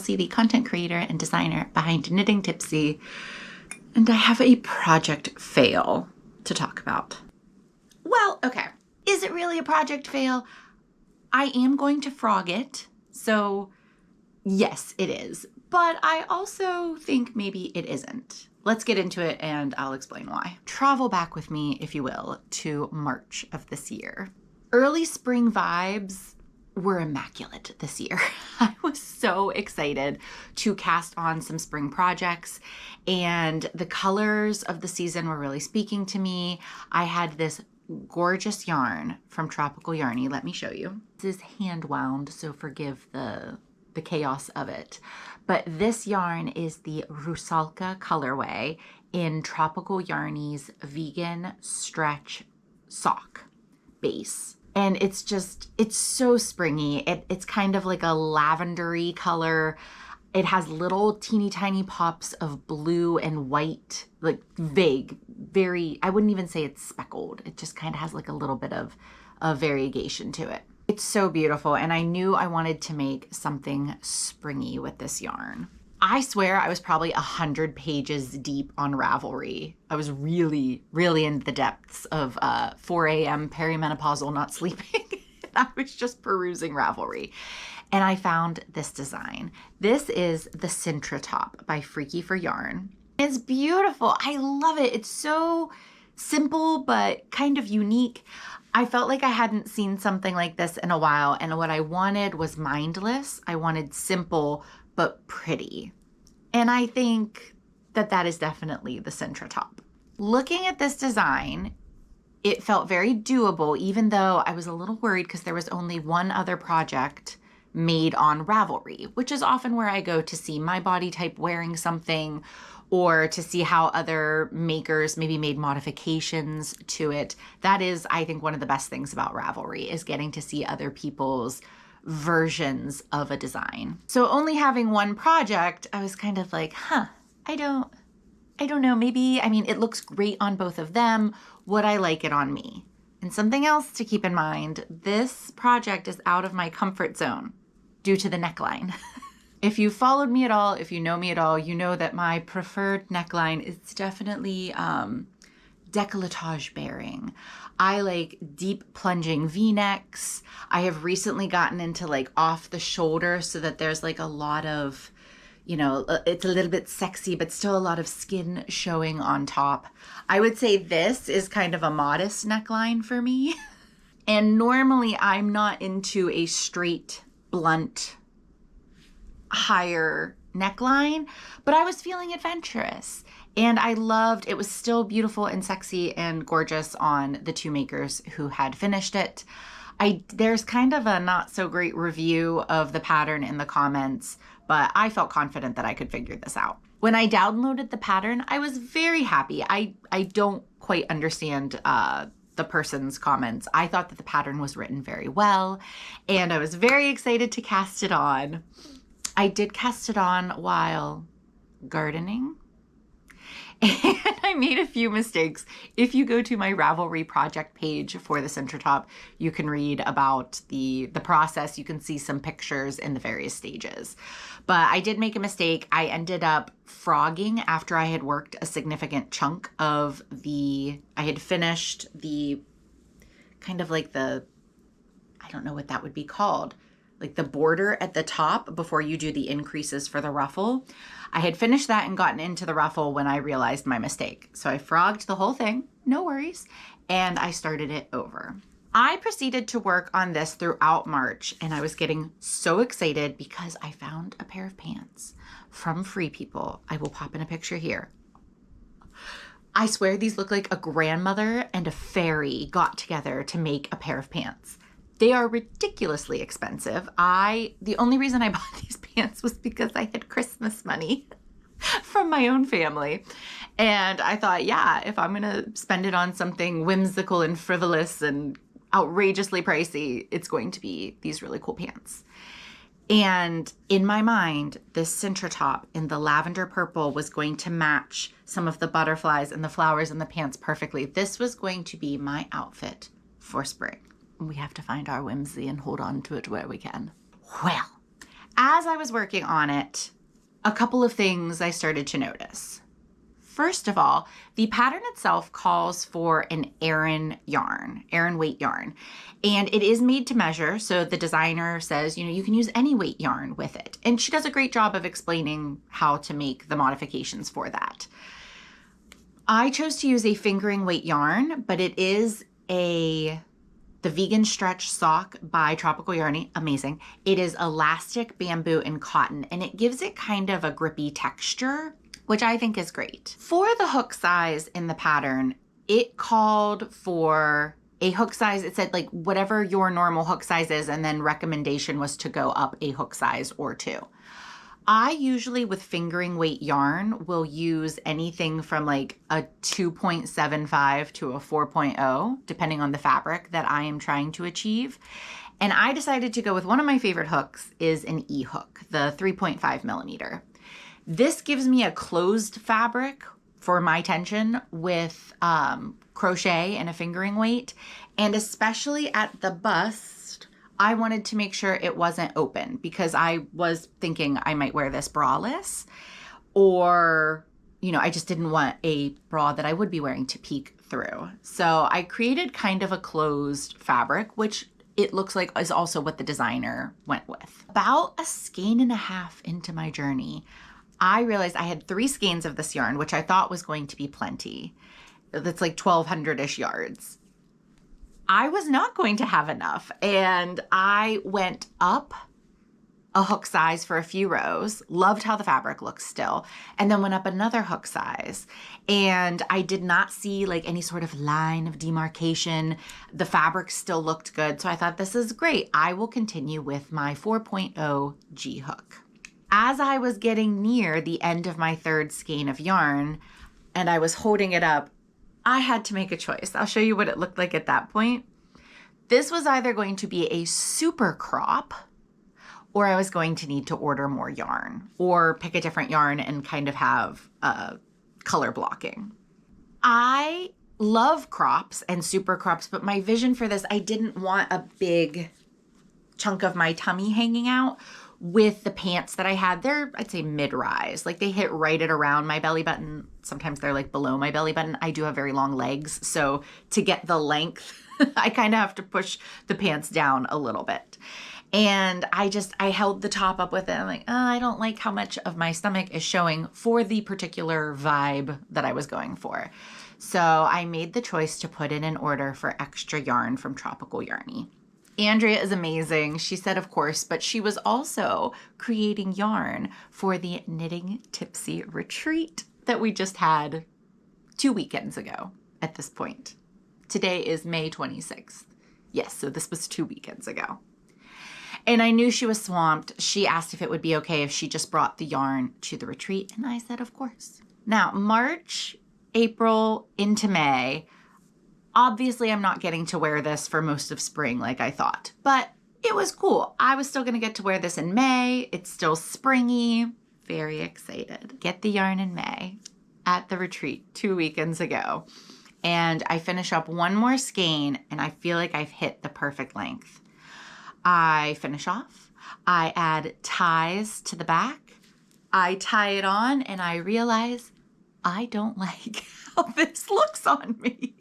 Chelsea, the content creator and designer behind Knitting Tipsy, and I have a project fail to talk about. Well, okay. Is it really a project fail? I am going to frog it, so yes, it is. But I also think maybe it isn't. Let's get into it and I'll explain why. Travel back with me, if you will, to March of this year. Early spring vibes were immaculate this year. I was so excited to cast on some spring projects, and the colors of the season were really speaking to me. I had this gorgeous yarn from Tropical Yarnie. Let me show you. This is hand wound, so forgive the chaos of it. But this yarn is the Rusalka colorway in Tropical Yarnie's vegan stretch sock base. And it's so springy. It's kind of like a lavendery color. It has little teeny tiny pops of blue and white, like vague, very, I wouldn't even say it's speckled. It just kind of has like a little bit of variegation to it. It's so beautiful, and I knew I wanted to make something springy with this yarn. I swear I was probably 100 pages deep on Ravelry. I was really, really in the depths of 4 a.m. perimenopausal not sleeping. I was just perusing Ravelry, and I found this design. This is the Sintra top by Freaky for Yarn. It's beautiful. I love it. It's so simple, but kind of unique. I felt like I hadn't seen something like this in a while, and what I wanted was mindless. I wanted simple, but pretty. And I think that is definitely the Sintra top. Looking at this design, it felt very doable, even though I was a little worried because there was only one other project made on Ravelry, which is often where I go to see my body type wearing something, or to see how other makers maybe made modifications to it. That is, I think, one of the best things about Ravelry, is getting to see other people's versions of a design. So only having one project, I was kind of like, I don't know, maybe, I mean, it looks great on both of them. Would I like it on me? And something else to keep in mind, this project is out of my comfort zone due to the neckline. If you followed me at all, if you know me at all, you know that my preferred neckline is definitely décolletage bearing. I like deep plunging V-necks. I have recently gotten into like off the shoulder so that there's like a lot of, you know, it's a little bit sexy, but still a lot of skin showing on top. I would say this is kind of a modest neckline for me. And normally I'm not into a straight, blunt, higher neckline, but I was feeling adventurous, and I loved it. Was still beautiful and sexy and gorgeous on the two makers who had finished it. There's kind of a not so great review of the pattern in the comments, but I felt confident that I could figure this out. When I downloaded the pattern, I was very happy. I don't quite understand the person's comments. I thought that the pattern was written very well, and I was very excited to cast it on. I did cast it on while gardening, and I made a few mistakes. If you go to my Ravelry project page for the Sintra top, you can read about the process. You can see some pictures in the various stages. But I did make a mistake. I ended up frogging after I had worked a significant chunk of I had finished the kind of like I don't know what that would be called, like the border at the top before you do the increases for the ruffle. I had finished that and gotten into the ruffle when I realized my mistake. So I frogged the whole thing, no worries, and I started it over. I proceeded to work on this throughout March, and I was getting so excited because I found a pair of pants from Free People. I will pop in a picture here. I swear these look like a grandmother and a fairy got together to make a pair of pants. They are ridiculously expensive. The only reason I bought these pants was because I had Christmas money from my own family. And I thought, yeah, if I'm gonna spend it on something whimsical and frivolous and outrageously pricey, it's going to be these really cool pants. And in my mind, this Sintra top in the lavender purple was going to match some of the butterflies and the flowers in the pants perfectly. This was going to be my outfit for spring. We have to find our whimsy and hold on to it where we can. Well, As I was working on it, a couple of things I started to notice. First of all, the pattern itself calls for an Aran weight yarn, and it is made to measure. So the designer says, you can use any weight yarn with it. And she does a great job of explaining how to make the modifications for that. I chose to use a fingering weight yarn, but it is the Vegan Stretch Sock by Tropical Yarnie. Amazing. It is elastic, bamboo, and cotton, and it gives it kind of a grippy texture, which I think is great. For the hook size in the pattern, it called for a hook size. It said like whatever your normal hook size is, and then recommendation was to go up a hook size or two. I usually with fingering weight yarn will use anything from like a 2.75 to a 4.0, depending on the fabric that I am trying to achieve. And I decided to go with one of my favorite hooks is an E hook, the 3.5 millimeter. This gives me a closed fabric for my tension with crochet and a fingering weight. And especially at the bust, I wanted to make sure it wasn't open because I was thinking I might wear this braless, or, I just didn't want a bra that I would be wearing to peek through. So I created kind of a closed fabric, which it looks like is also what the designer went with. About a skein and a half into my journey, I realized I had 3 skeins of this yarn, which I thought was going to be plenty. That's like 1,200-ish yards. I was not going to have enough, and I went up a hook size for a few rows, loved how the fabric looks still, and then went up another hook size. And I did not see like any sort of line of demarcation. The fabric still looked good, so I thought this is great. I will continue with my 4.0 G hook. As I was getting near the end of my 3rd skein of yarn, and I was holding it up, I had to make a choice. I'll show you what it looked like at that point. This was either going to be a super crop, or I was going to need to order more yarn or pick a different yarn and kind of have color blocking. I love crops and super crops, but my vision for this, I didn't want a big chunk of my tummy hanging out. With the pants that I had, they're, I'd say mid-rise. Like they hit right at around my belly button. Sometimes they're like below my belly button. I do have very long legs. So to get the length, I kind of have to push the pants down a little bit. And I held the top up with it. I'm like, I don't like how much of my stomach is showing for the particular vibe that I was going for. So I made the choice to put in an order for extra yarn from Tropical Yarnie. Andrea is amazing. She said, of course, but she was also creating yarn for the Knitting Tipsy retreat that we just had 2 weekends ago at this point. Today is May 26th. Yes, so this was 2 weekends ago. And I knew she was swamped. She asked if it would be okay if she just brought the yarn to the retreat, and I said, of course. Now, March, April into May, obviously, I'm not getting to wear this for most of spring like I thought, but it was cool. I was still going to get to wear this in May. It's still springy. Very excited. Get the yarn in May at the retreat 2 weekends ago. And I finish up one more skein, and I feel like I've hit the perfect length. I finish off. I add ties to the back. I tie it on, and I realize I don't like how this looks on me.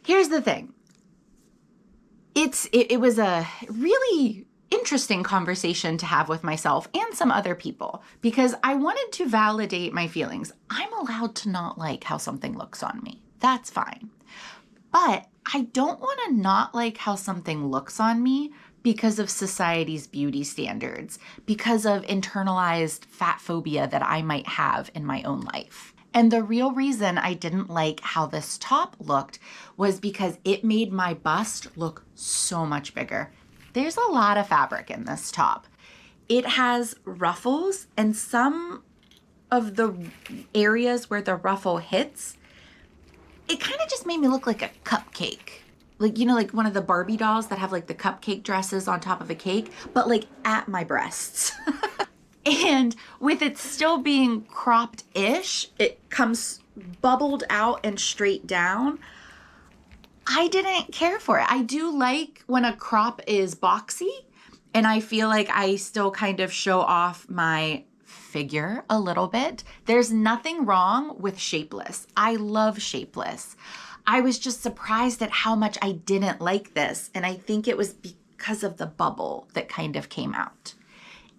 Here's the thing. It was a really interesting conversation to have with myself and some other people because I wanted to validate my feelings. I'm allowed to not like how something looks on me. That's fine. But I don't want to not like how something looks on me because of society's beauty standards, because of internalized fat phobia that I might have in my own life. And the real reason I didn't like how this top looked was because it made my bust look so much bigger. There's a lot of fabric in this top. It has ruffles, and some of the areas where the ruffle hits, it kind of just made me look like a cupcake. Like, you know, like one of the Barbie dolls that have like the cupcake dresses on top of a cake, but like at my breasts. And with it still being cropped-ish, it comes bubbled out and straight down. I didn't care for it. I do like when a crop is boxy And I feel like I still kind of show off my figure a little bit. There's nothing wrong with shapeless. I love shapeless. I was just surprised at how much I didn't like this. And I think it was because of the bubble that kind of came out.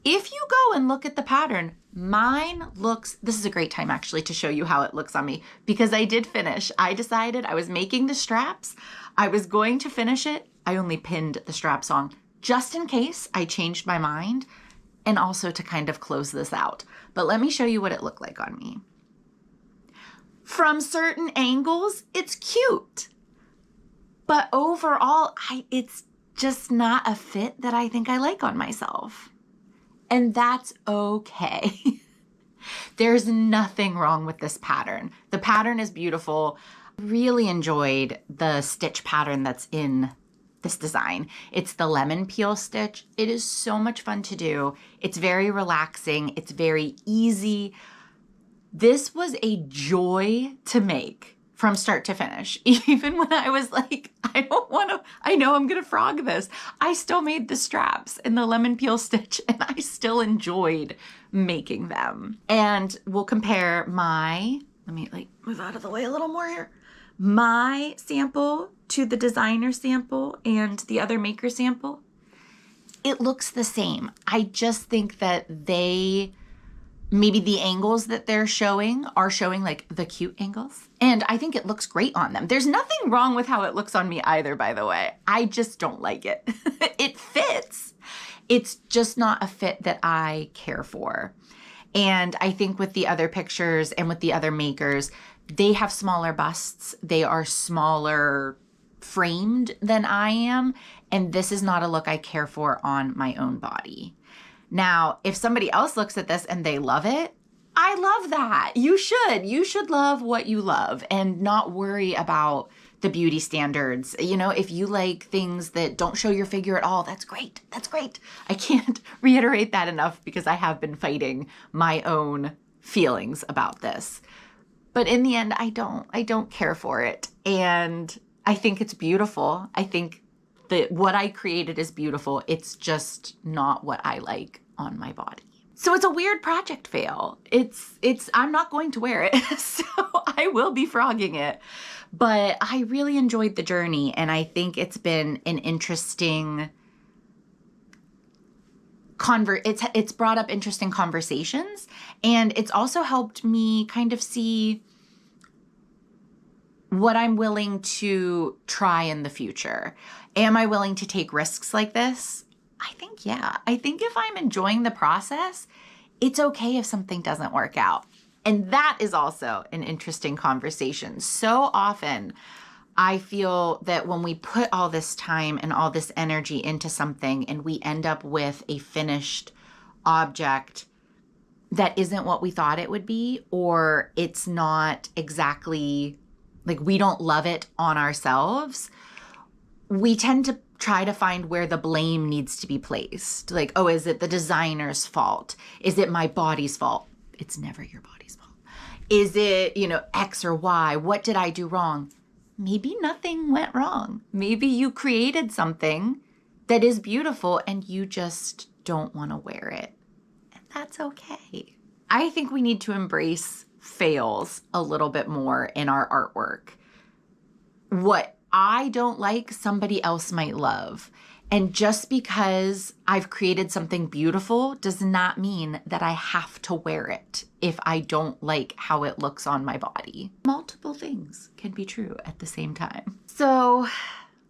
If you go and look at the pattern, mine looks, this is a great time actually to show you how it looks on me because I did finish. I decided I was making the straps. I was going to finish it. I only pinned the straps on just in case I changed my mind and also to kind of close this out. But let me show you what it looked like on me. From certain angles, it's cute. But overall, it's just not a fit that I think I like on myself. And that's okay. There's nothing wrong with this pattern. The pattern is beautiful. Really enjoyed the stitch pattern that's in this design. It's the lemon peel stitch. It is so much fun to do. It's very relaxing. It's very easy. This was a joy to make from start to finish. Even when I was like, I know I'm gonna frog this. I still made the straps in the lemon peel stitch and I still enjoyed making them. And we'll compare let me move out of the way a little more here. My sample to the designer sample and the other maker sample, it looks the same. I just think that maybe the angles that they're showing are showing like the cute angles. And I think it looks great on them. There's nothing wrong with how it looks on me either, by the way. I just don't like it. It fits. It's just not a fit that I care for. And I think with the other pictures and with the other makers, they have smaller busts. They are smaller framed than I am. And this is not a look I care for on my own body. Now, if somebody else looks at this and they love it, I love that. You should. You should love what you love and not worry about the beauty standards. You know, if you like things that don't show your figure at all, that's great. That's great. I can't reiterate that enough because I have been fighting my own feelings about this. But in the end, I don't care for it. And I think it's beautiful. I think that what I created is beautiful. It's just not what I like on my body. So it's a weird project fail. I'm not going to wear it, so I will be frogging it. But I really enjoyed the journey, and I think it's been an interesting it's brought up interesting conversations, and it's also helped me kind of see what I'm willing to try in the future. Am I willing to take risks like this? I think, yeah. I think if I'm enjoying the process, it's okay if something doesn't work out. And that is also an interesting conversation. So often, I feel that when we put all this time and all this energy into something and we end up with a finished object that isn't what we thought it would be, or it's not exactly, like we don't love it on ourselves, we tend to try to find where the blame needs to be placed. Like, oh, is it the designer's fault? Is it my body's fault? It's never your body's fault. Is it, X or Y? What did I do wrong? Maybe nothing went wrong. Maybe you created something that is beautiful and you just don't want to wear it. And that's okay. I think we need to embrace fails a little bit more in our artwork. What I don't like, somebody else might love. And just because I've created something beautiful does not mean that I have to wear it if I don't like how it looks on my body. Multiple things can be true at the same time. So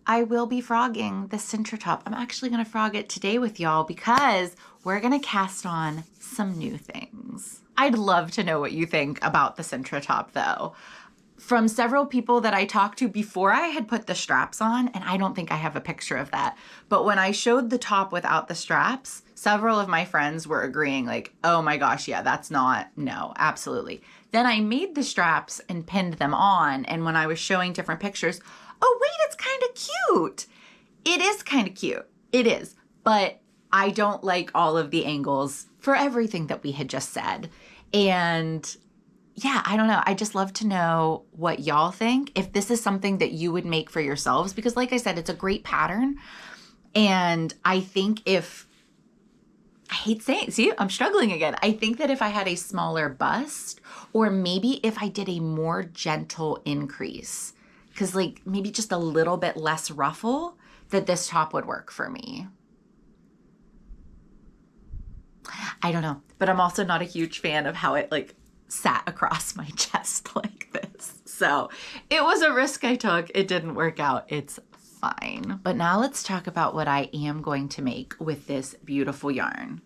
I will be frogging the Sintra top. I'm actually going to frog it today with y'all because we're going to cast on some new things. I'd love to know what you think about the Sintra top though. From several people that I talked to before I had put the straps on, and I don't think I have a picture of that, but when I showed the top without the straps, several of my friends were agreeing like, oh my gosh, yeah, no, absolutely. Then I made the straps and pinned them on, and when I was showing different pictures, oh wait, it's kind of cute. It is kind of cute. It is, but I don't like all of the angles for everything that we had just said. And yeah, I don't know. I just love to know what y'all think. If this is something that you would make for yourselves, because like I said, it's a great pattern. And I think if I hate saying, see, I'm struggling again. I think that if I had a smaller bust, or maybe if I did a more gentle increase, because like maybe just a little bit less ruffle, that this top would work for me. I don't know, but I'm also not a huge fan of how it like sat across my chest like this. So it was a risk I took. It didn't work out. It's fine. But now let's talk about what I am going to make with this beautiful yarn.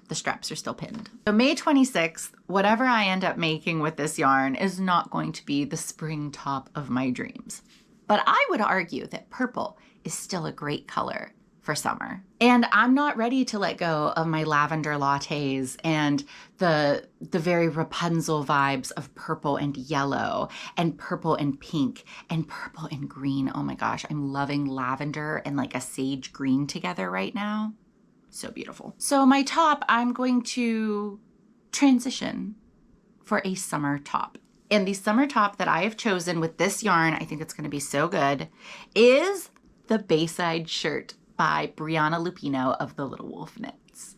The straps are still pinned. So May 26th, whatever I end up making with this yarn is not going to be the spring top of my dreams. But I would argue that purple is still a great color for summer. And I'm not ready to let go of my lavender lattes and the very Rapunzel vibes of purple and yellow and purple and pink and purple and green. Oh my gosh, I'm loving lavender and like a sage green together right now. So beautiful. So my top, I'm going to transition for a summer top. And the summer top that I have chosen with this yarn, I think it's going to be so good, is the Bayside shirt by Brianna Lupino of the Little Wolf Knits.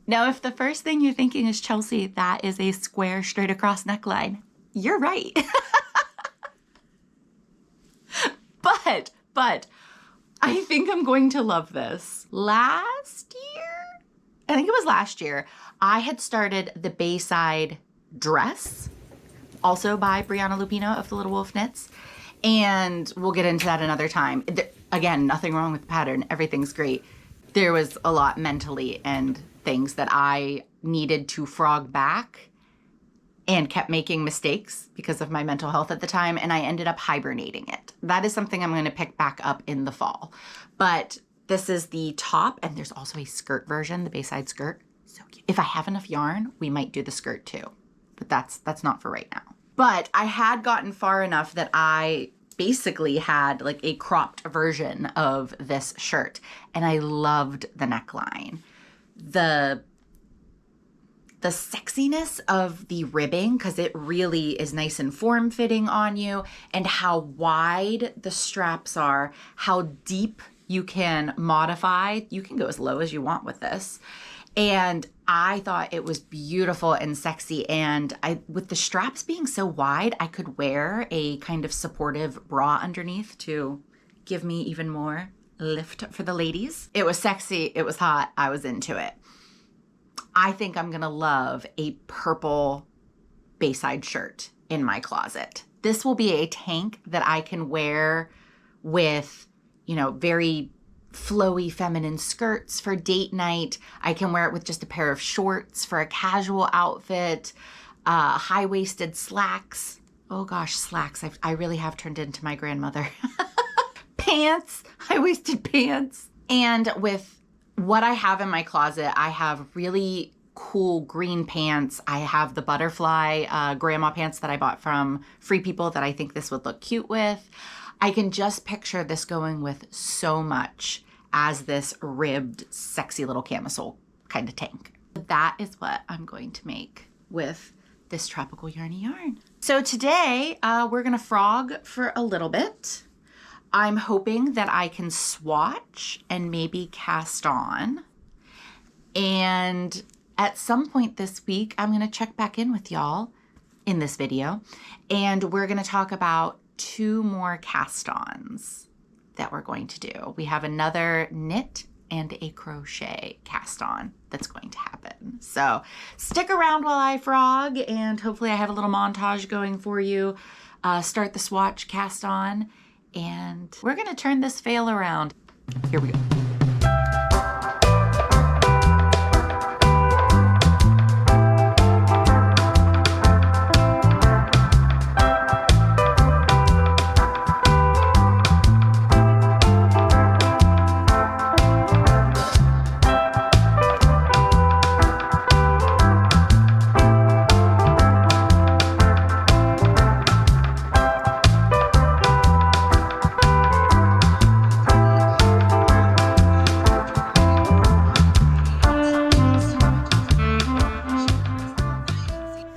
Now, if the first thing you're thinking is, Chelsea, that is a square straight across neckline, you're right. But I think I'm going to love this. Last year, I think it was last year, I had started the Bayside dress, also by Brianna Lupino of the Little Wolf Knits. And we'll get into that another time. Again, nothing wrong with the pattern. Everything's great. There was a lot mentally and things that I needed to frog back and kept making mistakes because of my mental health at the time. And I ended up hibernating it. That is something I'm going to pick back up in the fall. But this is the top, and there's also a skirt version, the Bayside skirt. So cute. If I have enough yarn, we might do the skirt too. But that's not for right now. But I had gotten far enough that I basically had like a cropped version of this shirt, and I loved the neckline. The sexiness of the ribbing, because it really is nice and form-fitting on you, and how wide the straps are, how deep you can modify. You can go as low as you want with this. And I thought it was beautiful and sexy. And with the straps being so wide, I could wear a kind of supportive bra underneath to give me even more lift for the ladies. It was sexy. It was hot. I was into it. I think I'm going to love a purple Bayside shirt in my closet. This will be a tank that I can wear with, you know, very flowy feminine skirts for date night. I can wear it with just a pair of shorts for a casual outfit, high-waisted slacks. Oh gosh, slacks. I really have turned into my grandmother. Pants, high-waisted pants. And with what I have in my closet, I have really cool green pants. I have the butterfly grandma pants that I bought from Free People that I think this would look cute with. I can just picture this going with so much as this ribbed, sexy little camisole kind of tank. That is what I'm going to make with this Tropical Yarnie yarn. So today, we're gonna frog for a little bit. I'm hoping that I can swatch and maybe cast on. And at some point this week, I'm gonna check back in with y'all in this video, and we're gonna talk about 2 more cast-ons that we're going to do. We have another knit and a crochet cast-on that's going to happen. So stick around while I frog, and hopefully I have a little montage going for you. Start the swatch cast-on, and we're gonna turn this fail around. Here we go.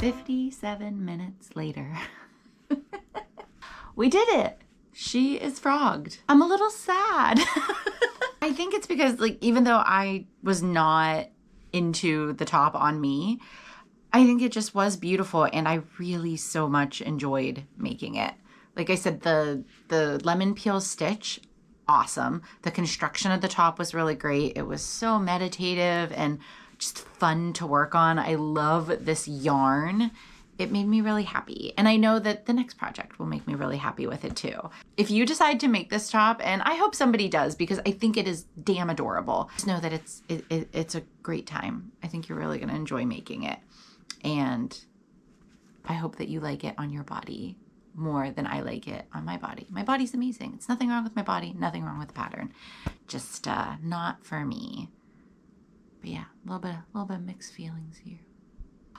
57 minutes later. We did it. She is frogged. I'm a little sad. I think it's because, like, even though I was not into the top on me, I think it just was beautiful, and I really so much enjoyed making it. Like I said, the lemon peel stitch, awesome. The construction of the top was really great. It was so meditative and just fun to work on. I love this yarn. It made me really happy. And I know that the next project will make me really happy with it too. If you decide to make this top, and I hope somebody does because I think it is damn adorable, just know that it's a great time. I think you're really gonna enjoy making it. And I hope that you like it on your body more than I like it on my body. My body's amazing. It's nothing wrong with my body, nothing wrong with the pattern. Just not for me. But yeah, a little bit of mixed feelings here.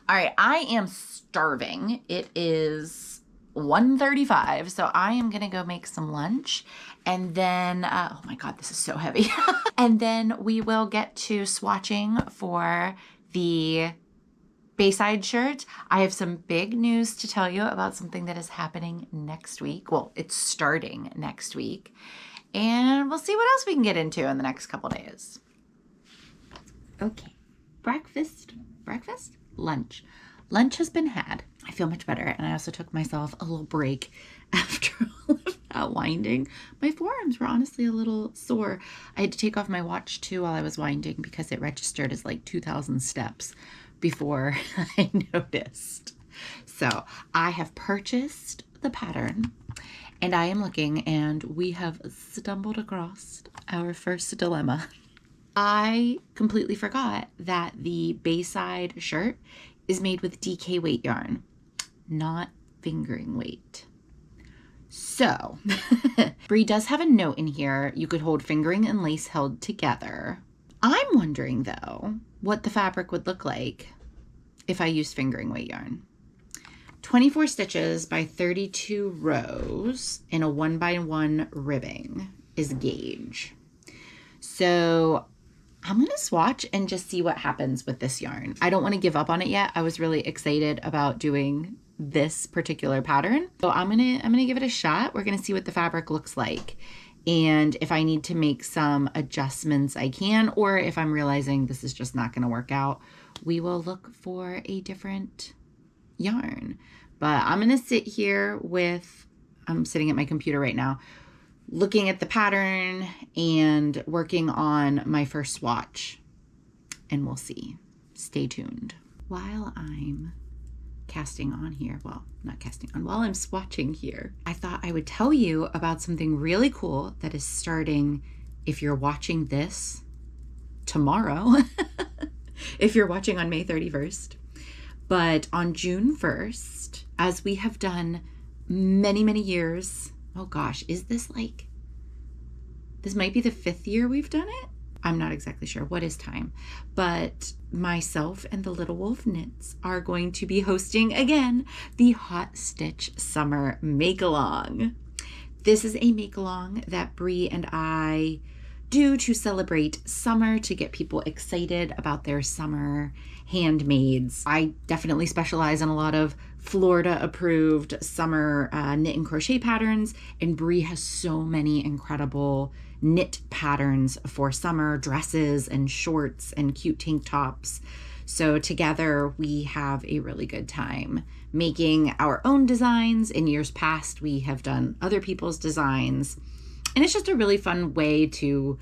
All right, I am starving. It is 1:35, so I am gonna go make some lunch, and then, oh my God, this is so heavy. And then we will get to swatching for the Bayside shirt. I have some big news to tell you about something that is happening next week. Well, it's starting next week, and we'll see what else we can get into in the next couple days. Okay, breakfast? Lunch. Lunch has been had. I feel much better, and I also took myself a little break after all of that winding. My forearms were honestly a little sore. I had to take off my watch too while I was winding because it registered as like 2,000 steps before I noticed. So I have purchased the pattern, and I am looking, and we have stumbled across our first dilemma. I completely forgot that the Bayside shirt is made with DK weight yarn, not fingering weight. So, Brie does have a note in here. You could hold fingering and lace held together. I'm wondering, though, what the fabric would look like if I used fingering weight yarn. 24 stitches by 32 rows in a 1x1 ribbing is gauge. So I'm going to swatch and just see what happens with this yarn. I don't want to give up on it yet. I was really excited about doing this particular pattern. So I'm going to give it a shot. We're going to see what the fabric looks like. And if I need to make some adjustments, I can, or if I'm realizing this is just not going to work out, we will look for a different yarn. But I'm going to sit here I'm sitting at my computer right now, looking at the pattern and working on my first swatch, and we'll see. Stay tuned. While I'm casting on here, well, not casting on, while I'm swatching here, I thought I would tell you about something really cool that is starting, if you're watching this tomorrow, if you're watching on May 31st, but on June 1st, as we have done many, many years. Oh gosh, is this might be the 5th year we've done it? I'm not exactly sure what is time, but myself and the Little Wolf Knits are going to be hosting again the Hot Stitch Summer Make-Along. This is a make-along that Brie and I do to celebrate summer, to get people excited about their summer handmaids. I definitely specialize in a lot of Florida approved summer knit and crochet patterns, and Brie has so many incredible knit patterns for summer dresses and shorts and cute tank tops. So together we have a really good time making our own designs. In years past, we have done other people's designs, and it's just a really fun way to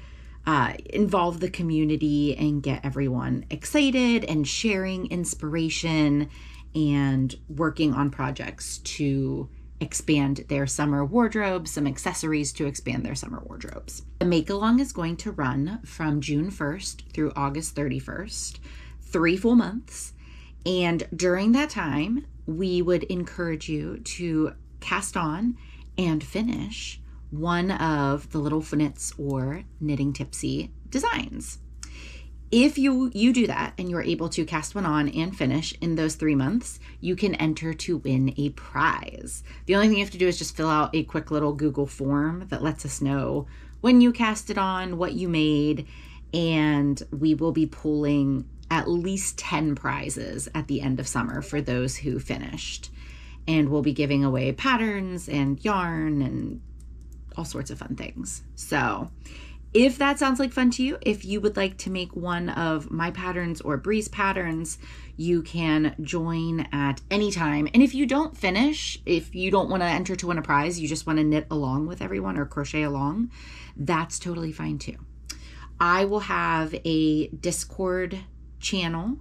involve the community and get everyone excited and sharing inspiration and working on projects to expand their summer wardrobes, some accessories to expand their summer wardrobes. The make-along is going to run from June 1st through August 31st, 3 full months. And during that time, we would encourage you to cast on and finish one of the Little Knits or Knitting Tipsy designs. If you do that and you're able to cast one on and finish in those 3 months, you can enter to win a prize. The only thing you have to do is just fill out a quick little Google form that lets us know when you cast it on, what you made, and we will be pulling at least 10 prizes at the end of summer for those who finished. And we'll be giving away patterns and yarn and all sorts of fun things. So If that sounds like fun to you, if you would like to make one of my patterns or Bree's patterns, you can join at any time. And if you don't finish, if you don't want to enter to win a prize, you just want to knit along with everyone or crochet along, that's totally fine too. I will have a Discord channel,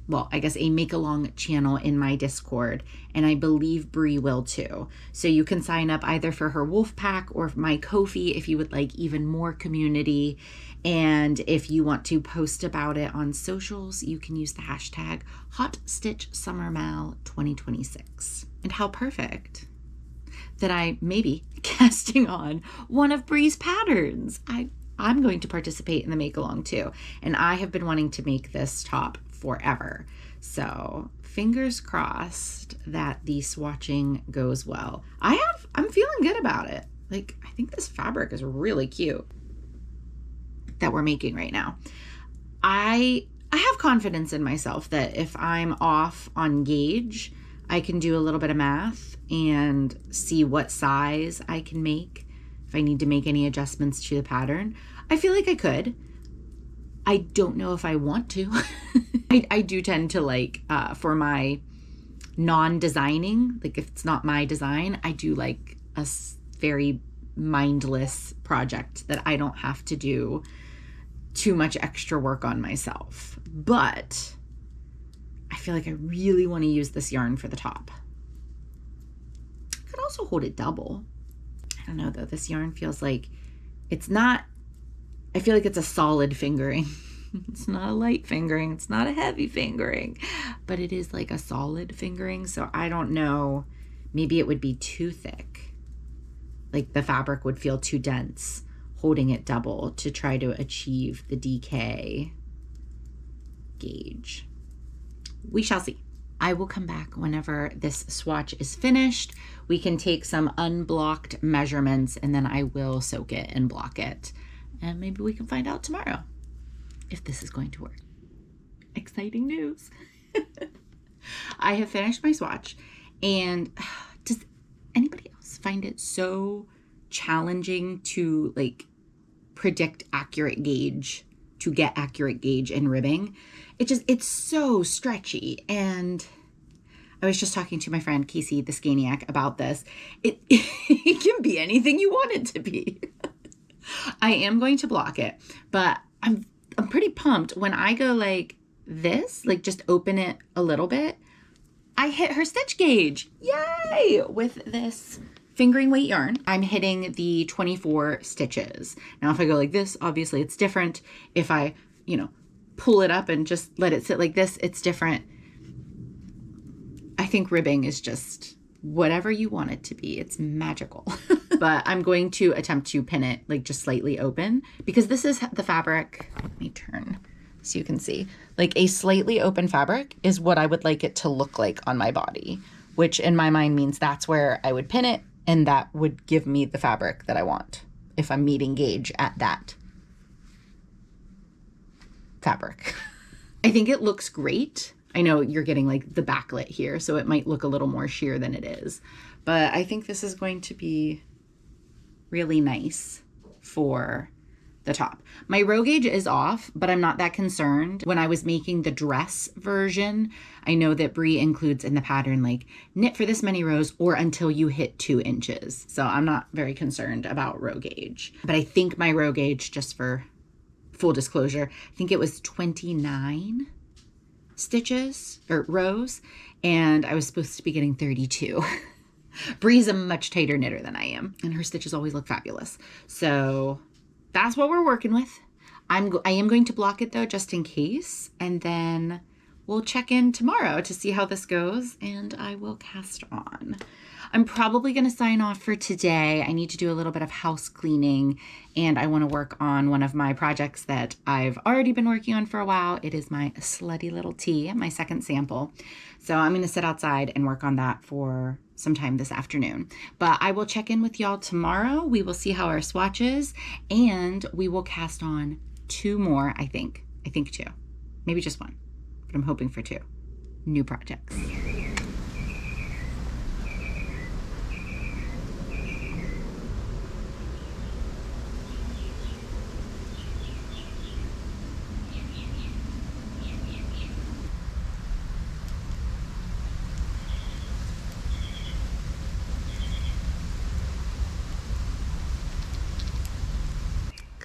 well, I guess a make along channel in my Discord, and I believe Bree will too. So you can sign up either for her wolf pack or my Ko-fi if you would like even more community. And if you want to post about it on socials, you can use the hashtag HotStitchSummerMal2026. And how perfect that I may be casting on one of Bree's patterns. I'm going to participate in the make along too. And I have been wanting to make this top forever. So fingers crossed that the swatching goes well. I'm feeling good about it. Like, I think this fabric is really cute that we're making right now. I have confidence in myself that if I'm off on gauge, I can do a little bit of math and see what size I can make. If I need to make any adjustments to the pattern, I feel like I could. I don't know if I want to. I do tend to like, for my non-designing, like if it's not my design, I do like a very mindless project that I don't have to do too much extra work on myself. But I feel like I really want to use this yarn for the top. I could also hold it double. I don't know though, this yarn feels like it's not, I feel like it's a solid fingering. It's not a light fingering, it's not a heavy fingering, but it is like a solid fingering. So I don't know, maybe it would be too thick. Like the fabric would feel too dense holding it double to try to achieve the DK gauge. We shall see. I will come back whenever this swatch is finished. We can take some unblocked measurements and then I will soak it and block it. And maybe we can find out tomorrow if this is going to work. Exciting news. I have finished my swatch, and does anybody else find it so challenging to like predict accurate gauge, to get accurate gauge in ribbing? It's so stretchy. And I was just talking to my friend Casey the Scaniac about this. It can be anything you want it to be. I am going to block it, but I'm pretty pumped. When I go like this, like just open it a little bit, I hit her stitch gauge. Yay! With this fingering weight yarn, I'm hitting the 24 stitches. Now, if I go like this, obviously it's different. If I, pull it up and just let it sit like this, it's different. I think ribbing is just whatever you want it to be. It's magical. But I'm going to attempt to pin it like just slightly open because this is the fabric. Let me turn so you can see. Like a slightly open fabric is what I would like it to look like on my body, which in my mind means that's where I would pin it and that would give me the fabric that I want if I'm meeting gauge at that fabric. I think it looks great. I know you're getting like the backlit here, so it might look a little more sheer than it is, but I think this is going to be really nice for the top. My row gauge is off, but I'm not that concerned. When I was making the dress version, I know that Bree includes in the pattern like knit for this many rows or until you hit 2 inches. So I'm not very concerned about row gauge, but I think my row gauge, just for full disclosure, I think it was 29 stitches or rows, and I was supposed to be getting 32. Bree's a much tighter knitter than I am, and her stitches always look fabulous. So that's what we're working with. I am going to block it though, just in case, and then we'll check in tomorrow to see how this goes, and I will cast on. I'm probably going to sign off for today. I need to do a little bit of house cleaning, and I want to work on one of my projects that I've already been working on for a while. It is my slutty little tea, my second sample. So I'm going to sit outside and work on that for some time this afternoon. But I will check in with y'all tomorrow. We will see how our swatch is, and we will cast on 2 more, I think 2, maybe just 1, but I'm hoping for 2 new projects.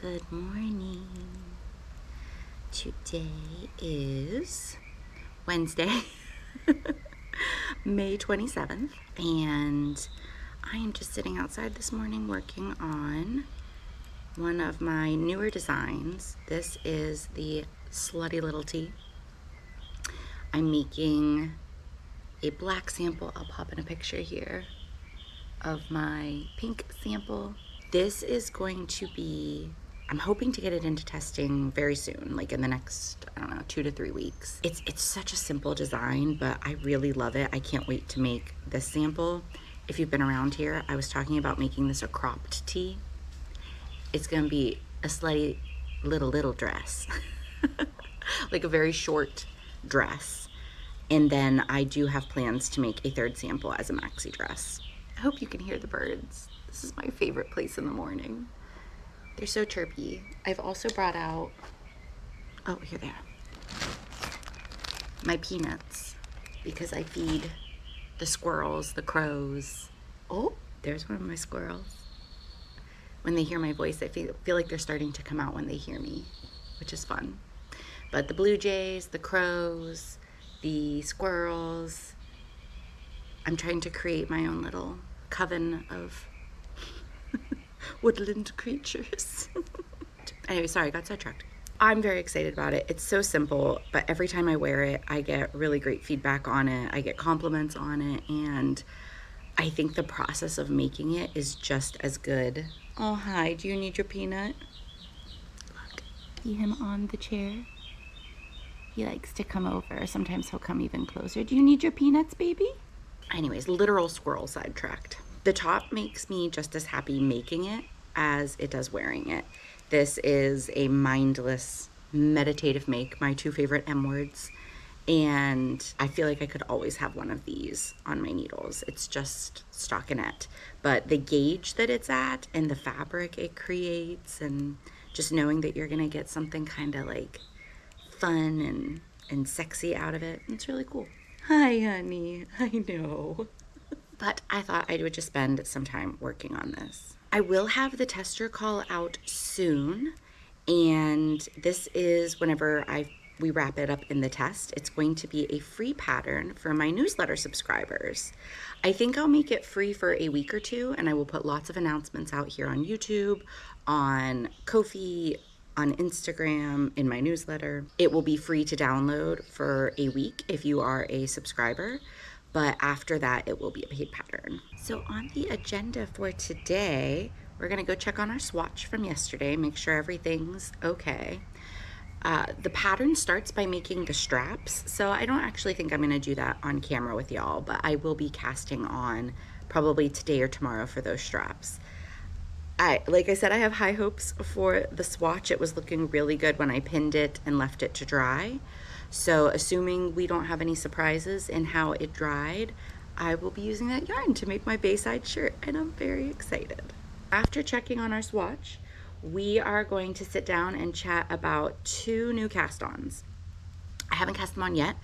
Good morning. Today is Wednesday, May 27th, and I am just sitting outside this morning working on one of my newer designs. This is the Slutty Little Tee. I'm making a black sample. I'll pop in a picture here of my pink sample. This is going to be, I'm hoping to get it into testing very soon, like in the next, I don't know, 2 to 3 weeks. It's such a simple design, but I really love it. I can't wait to make this sample. If you've been around here, I was talking about making this a cropped tee. It's gonna be a slutty little dress, like a very short dress. And then I do have plans to make a third sample as a maxi dress. I hope you can hear the birds. This is my favorite place in the morning. They're so chirpy. I've also brought out, oh, here they are, my peanuts, because I feed the squirrels, the crows. Oh, there's one of my squirrels. When they hear my voice, I feel like they're starting to come out when they hear me, which is fun. But the blue jays, the crows, the squirrels, I'm trying to create my own little coven of woodland creatures. Anyway, sorry, I got sidetracked. I'm very excited about it. It's so simple, but every time I wear it, I get really great feedback on it. I get compliments on it, and I think the process of making it is just as good. Oh, hi, do you need your peanut? Look, see him on the chair? He likes to come over. Sometimes he'll come even closer. Do you need your peanuts, baby? Anyways, literal squirrel sidetracked. The top makes me just as happy making it as it does wearing it. This is a mindless, meditative make, my 2 favorite M words. And I feel like I could always have one of these on my needles. It's just stockinette. But the gauge that it's at and the fabric it creates, and just knowing that you're gonna get something kind of like fun and sexy out of it, it's really cool. Hi, honey. I know. But I thought I would just spend some time working on this. I will have the tester call out soon, and this is whenever we wrap it up in the test. It's going to be a free pattern for my newsletter subscribers. I think I'll make it free for a week or 2, and I will put lots of announcements out here on YouTube, on Ko-fi, on Instagram, in my newsletter. It will be free to download for a week if you are a subscriber, but after that it will be a paid pattern. So on the agenda for today, we're gonna go check on our swatch from yesterday, make sure everything's okay. The pattern starts by making the straps, so I don't actually think I'm gonna do that on camera with y'all, but I will be casting on probably today or tomorrow for those straps. Like I said, I have high hopes for the swatch. It was looking really good when I pinned it and left it to dry. So assuming we don't have any surprises in how it dried, I will be using that yarn to make my Bayside shirt, and I'm very excited. After checking on our swatch, we are going to sit down and chat about 2 new cast-ons. I haven't cast them on yet.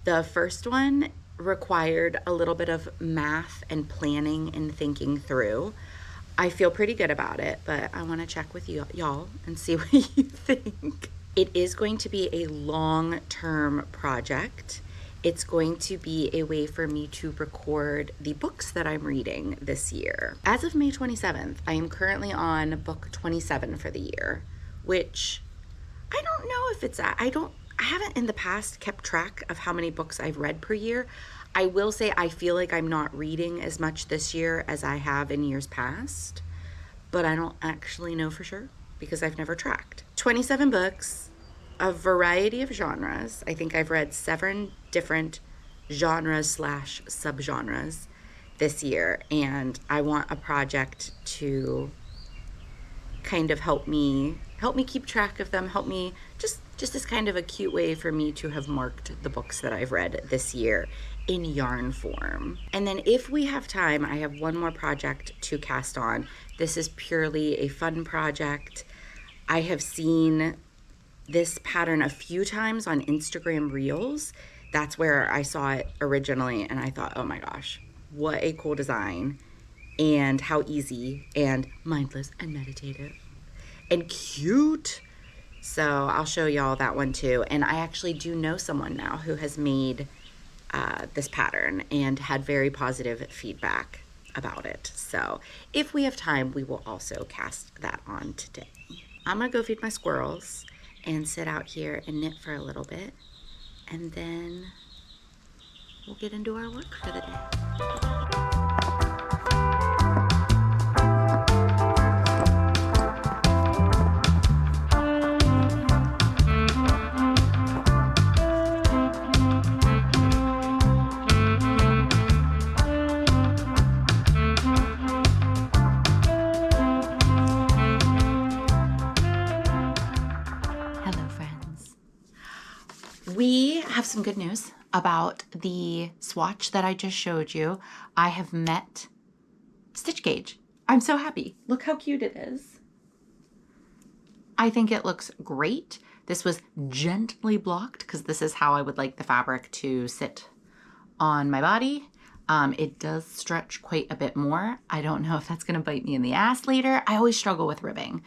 The first one required a little bit of math and planning and thinking through. I feel pretty good about it, but I want to check with y'all and see what you think. It is going to be a long-term project. It's going to be a way for me to record the books that I'm reading this year. As of May 27th, I am currently on book 27 for the year, which I don't know if it's at. I haven't in the past kept track of how many books I've read per year. I will say I feel like I'm not reading as much this year as I have in years past, but I don't actually know for sure because I've never tracked. 27 books, a variety of genres. I think I've read 7 different genres/subgenres this year, and I want a project to kind of help me keep track of them, help me just as kind of a cute way for me to have marked the books that I've read this year in yarn form. And then if we have time, I have one more project to cast on. This is purely a fun project. I have seen this pattern a few times on Instagram Reels. That's where I saw it originally, and I thought, oh my gosh, what a cool design, and how easy and mindless and meditative and cute. So I'll show y'all that one too. And I actually do know someone now who has made this pattern and had very positive feedback about it. So if we have time, we will also cast that on today. I'm gonna go feed my squirrels and sit out here and knit for a little bit, and then we'll get into our work for the day. We have some good news about the swatch that I just showed you. I have met stitch gauge. I'm so happy. Look how cute it is. I think it looks great. This was gently blocked because this is how I would like the fabric to sit on my body. It does stretch quite a bit more. I don't know if that's gonna bite me in the ass later. I always struggle with ribbing,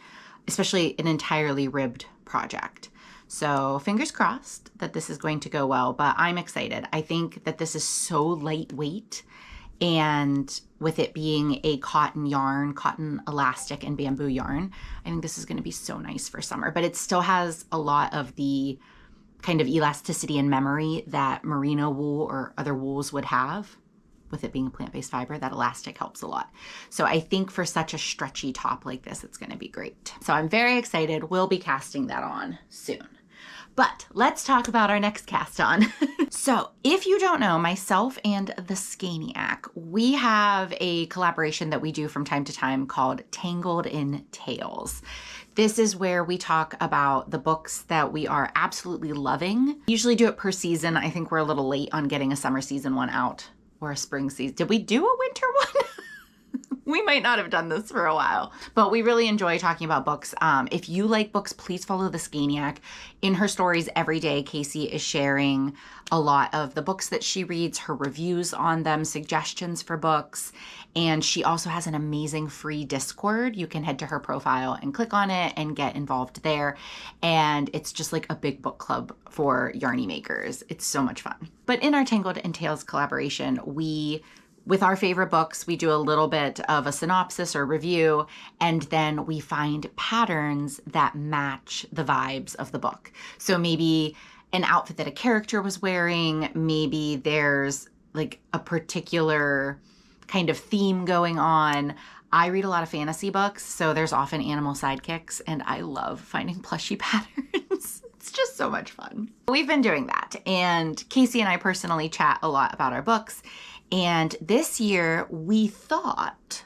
especially an entirely ribbed project. So fingers crossed that this is going to go well, but I'm excited. I think that this is so lightweight, and with it being a cotton yarn, cotton elastic and bamboo yarn, I think this is going to be so nice for summer, but it still has a lot of the kind of elasticity and memory that merino wool or other wools would have. With it being a plant-based fiber, that elastic helps a lot. So I think for such a stretchy top like this, it's gonna be great. So I'm very excited. We'll be casting that on soon. But let's talk about our next cast on. So if you don't know, myself and the Scaniac, we have a collaboration that we do from time to time called Tangled in Tales. This is where we talk about the books that we are absolutely loving. Usually do it per season. I think we're a little late on getting a summer season one out. Or a spring season. Did we do a winter one? We might not have done this for a while, but we really enjoy talking about books. If you like books, please follow the Scaniac. In her stories every day, Casey is sharing a lot of the books that she reads, her reviews on them, suggestions for books. And she also has an amazing free Discord. You can head to her profile and click on it and get involved there. And it's just like a big book club for yarny makers. It's so much fun. But in our Tangled in Tales collaboration, with our favorite books, we do a little bit of a synopsis or review, and then we find patterns that match the vibes of the book. So maybe an outfit that a character was wearing, maybe there's like a particular kind of theme going on. I read a lot of fantasy books, so there's often animal sidekicks, and I love finding plushy patterns. It's just so much fun. We've been doing that, and Casey and I personally chat a lot about our books. And this year we thought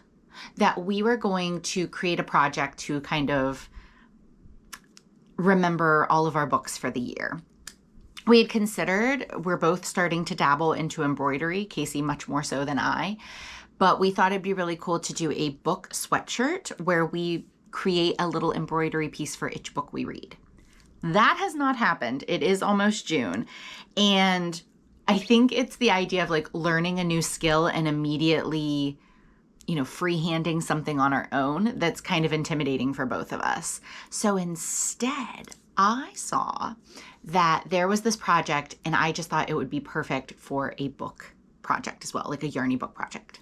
that we were going to create a project to kind of remember all of our books for the year. We had considered, we're both starting to dabble into embroidery, Casey much more so than I, but we thought it'd be really cool to do a book sweatshirt where we create a little embroidery piece for each book we read. That has not happened. It is almost June, and I think it's the idea of like learning a new skill and immediately, freehanding something on our own that's kind of intimidating for both of us. So instead, I saw that there was this project, and I just thought it would be perfect for a book project as well, like a yarny book project.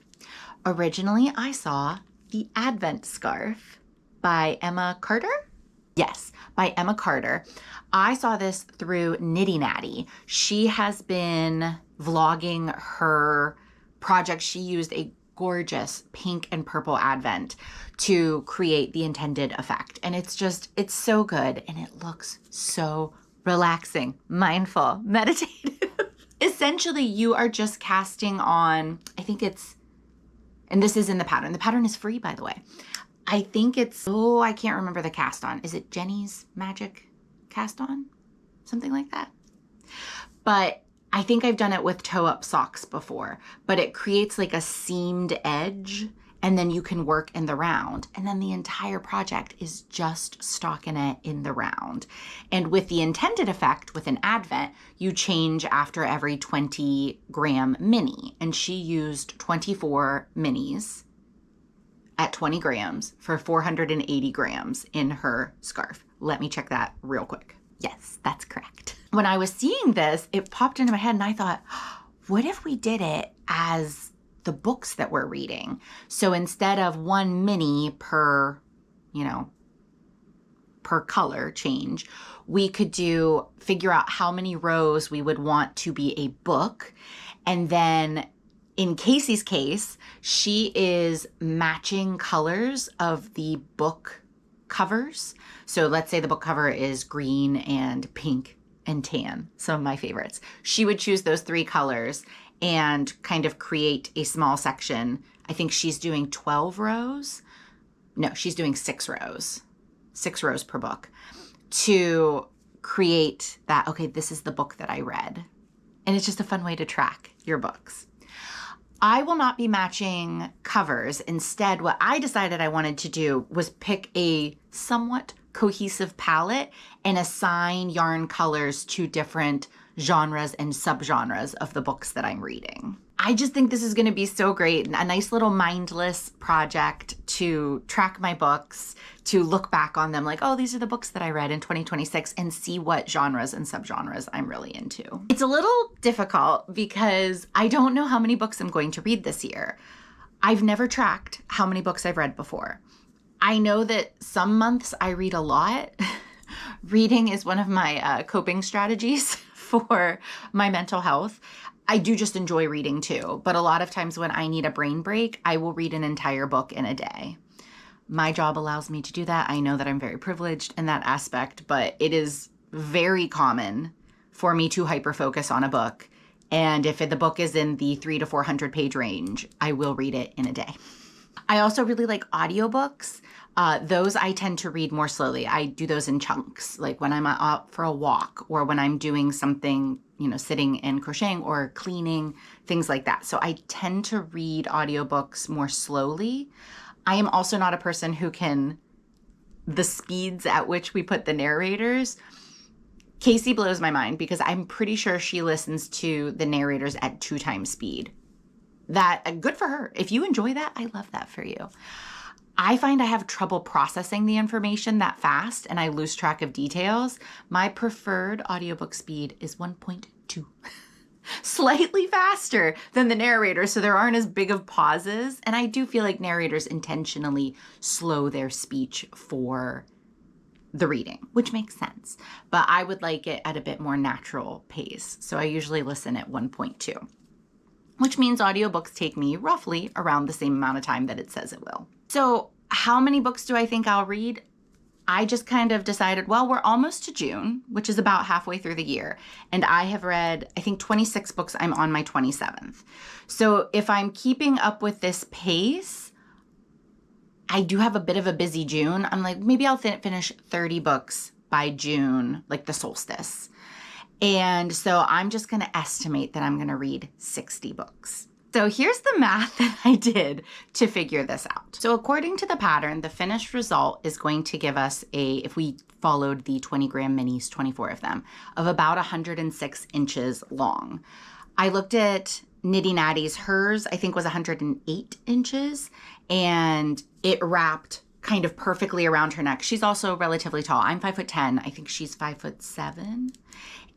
Originally, I saw the Advent Scarf by Emma Carter. Yes, by Emma Carter. I saw this through Nitty Natty. She has been vlogging her project. She used a gorgeous pink and purple Advent to create the intended effect. And it's so good. And it looks so relaxing, mindful, meditative. Essentially, you are just casting on, and this is in the pattern. The pattern is free, by the way. I think I can't remember the cast on. Is it Jenny's Magic Cast On? Something like that. But I think I've done it with toe-up socks before, but it creates like a seamed edge, and then you can work in the round. And then the entire project is just stockinette in the round. And with the intended effect, with an Advent, you change after every 20 gram mini. And she used 24 minis at 20 grams for 480 grams in her scarf. Let me check that real quick. Yes, that's correct. When I was seeing this, it popped into my head and I thought, what if we did it as the books that we're reading? So instead of one mini per, per color change, we could figure out how many rows we would want to be a book. And then in Casey's case, she is matching colors of the book covers. So let's say the book cover is green and pink and tan, some of my favorites. She would choose those 3 colors and kind of create a small section. I think she's doing 12 rows. No, she's doing 6 rows. 6 rows per book to create that, okay, this is the book that I read. And it's just a fun way to track your books. I will not be matching covers. Instead, what I decided I wanted to do was pick a somewhat cohesive palette and assign yarn colors to different genres and subgenres of the books that I'm reading. I just think this is going to be so great. A nice little mindless project to track my books, to look back on them like, oh, these are the books that I read in 2026 and see what genres and subgenres I'm really into. It's a little difficult because I don't know how many books I'm going to read this year. I've never tracked how many books I've read before. I know that some months I read a lot. Reading is one of my coping strategies for my mental health. I do just enjoy reading too, but a lot of times when I need a brain break, I will read an entire book in a day. My job allows me to do that. I know that I'm very privileged in that aspect, but it is very common for me to hyper-focus on a book. And if the book is in the 300 to 400 page range, I will read it in a day. I also really like audiobooks. Those I tend to read more slowly. I do those in chunks, like when I'm out for a walk or when I'm doing something, sitting and crocheting or cleaning, things like that. So I tend to read audiobooks more slowly. I am also not a person who the speeds at which we put the narrators. Casey blows my mind because I'm pretty sure she listens to the narrators at 2 times speed. That good for her. If you enjoy that, I love that for you. I find I have trouble processing the information that fast and I lose track of details. My preferred audiobook speed is 1.2. Slightly faster than the narrator, so there aren't as big of pauses. And I do feel like narrators intentionally slow their speech for the reading, which makes sense. But I would like it at a bit more natural pace. So I usually listen at 1.2. Which means audiobooks take me roughly around the same amount of time that it says it will. So how many books do I think I'll read? I just kind of decided, well, we're almost to June, which is about halfway through the year. And I have read, I think 26 books. I'm on my 27th. So if I'm keeping up with this pace, I do have a bit of a busy June. I'm like, maybe I'll finish 30 books by June, like the solstice. And so I'm just going to estimate that I'm going to read 60 books. So here's the math that I did to figure this out. So according to the pattern, the finished result is going to give us if we followed the 20 gram minis, 24 of them, of about 106 inches long. I looked at Nitty Natty's, hers I think was 108 inches, and it wrapped kind of perfectly around her neck. She's also relatively tall. I'm 5'10". I think she's 5'7".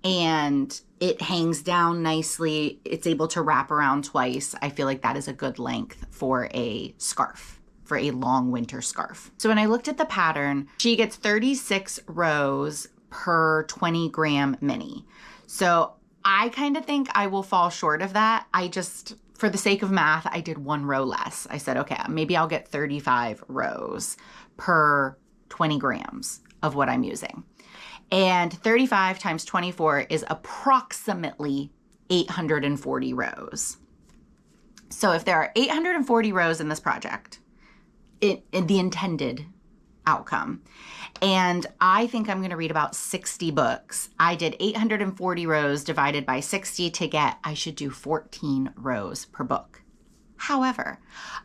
And it hangs down nicely. It's able to wrap around twice. I feel like that is a good length for a scarf, for a long winter scarf. So when I looked at the pattern, she gets 36 rows per 20 gram mini. So I kind of think I will fall short of that. For the sake of math, I did 1 row less. I said, okay, maybe I'll get 35 rows per 20 grams of what I'm using. And 35 times 24 is approximately 840 rows. So if there are 840 rows in this project, in the intended outcome, and I think I'm going to read about 60 books, I did 840 rows divided by 60 to get, I should do 14 rows per book. However,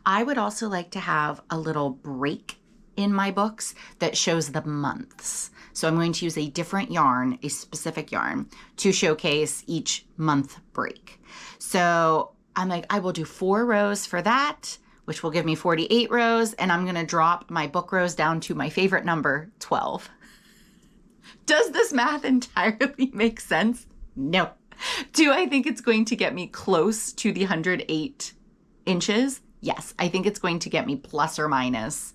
I would also like to have a little break in my books that shows the months. So I'm going to use a different yarn, a specific yarn, to showcase each month break. So I'm like, I will do 4 rows for that, which will give me 48 rows, and I'm going to drop my book rows down to my favorite number, 12. Does this math entirely make sense? No. Do I think it's going to get me close to the 108 inches? Yes, I think it's going to get me plus or minus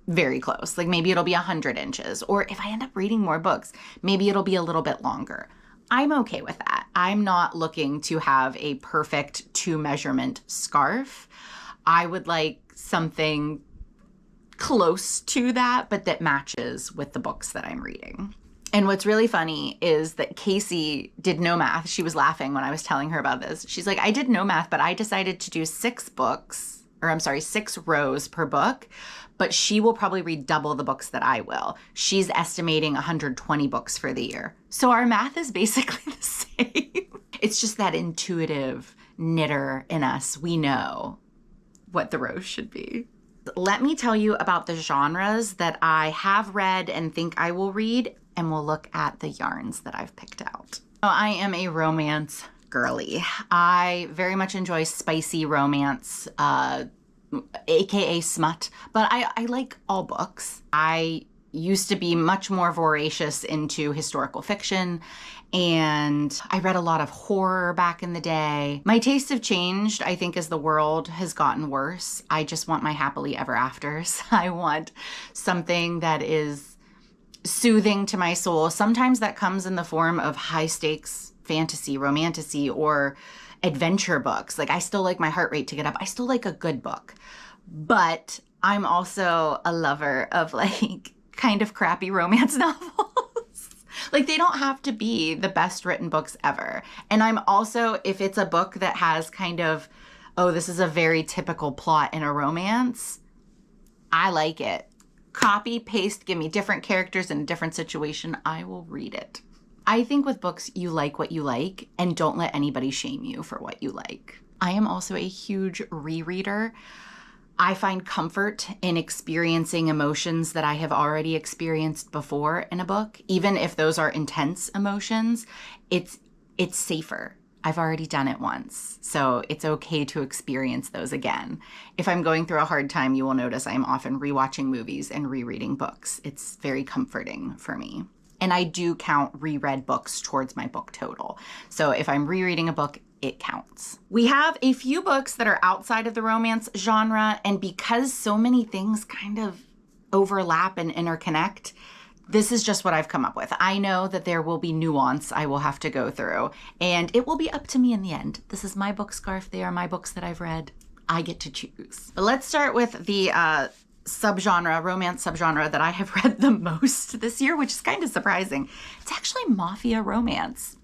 very close. Like maybe it'll be 100 inches, or if I end up reading more books, maybe it'll be a little bit longer. I'm okay with that. I'm not looking to have a perfect 2 measurement scarf. I would like something close to that, but that matches with the books that I'm reading. And what's really funny is that Casey did no math. She was laughing when I was telling her about this. She's like, I did no math, but I decided to do 6 rows per book, but she will probably read double the books that I will. She's estimating 120 books for the year. So our math is basically the same. It's just that intuitive knitter in us. We know what the rows should be. Let me tell you about the genres that I have read and think I will read, and we'll look at the yarns that I've picked out. I am a romance girly. I very much enjoy spicy romance, aka smut, but I like all books. I used to be much more voracious into historical fiction, and I read a lot of horror back in the day. My tastes have changed, I think, as the world has gotten worse. I just want my happily ever afters. I want something that is soothing to my soul. Sometimes that comes in the form of high stakes fantasy, romantasy, or adventure books. Like I still like my heart rate to get up. I still like a good book, but I'm also a lover of like kind of crappy romance novels. Like they don't have to be the best written books ever. And I'm also, if it's a book that has kind of, oh, this is a very typical plot in a romance, I like it. Copy, paste, give me different characters in a different situation, I will read it. I think with books, you like what you like, and don't let anybody shame you for what you like. I am also a huge rereader. I find comfort in experiencing emotions that I have already experienced before in a book. Even if those are intense emotions, it's safer. I've already done it once, so it's okay to experience those again. If I'm going through a hard time, you will notice I'm often rewatching movies and rereading books. It's very comforting for me. And I do count reread books towards my book total. So if I'm rereading a book, it counts. We have a few books that are outside of the romance genre, and because so many things kind of overlap and interconnect, this is just what I've come up with. I know that there will be nuance I will have to go through, and it will be up to me in the end. This is my book scarf. They are my books that I've read. I get to choose. But let's start with the romance subgenre that I have read the most this year, which is kind of surprising. It's actually mafia romance.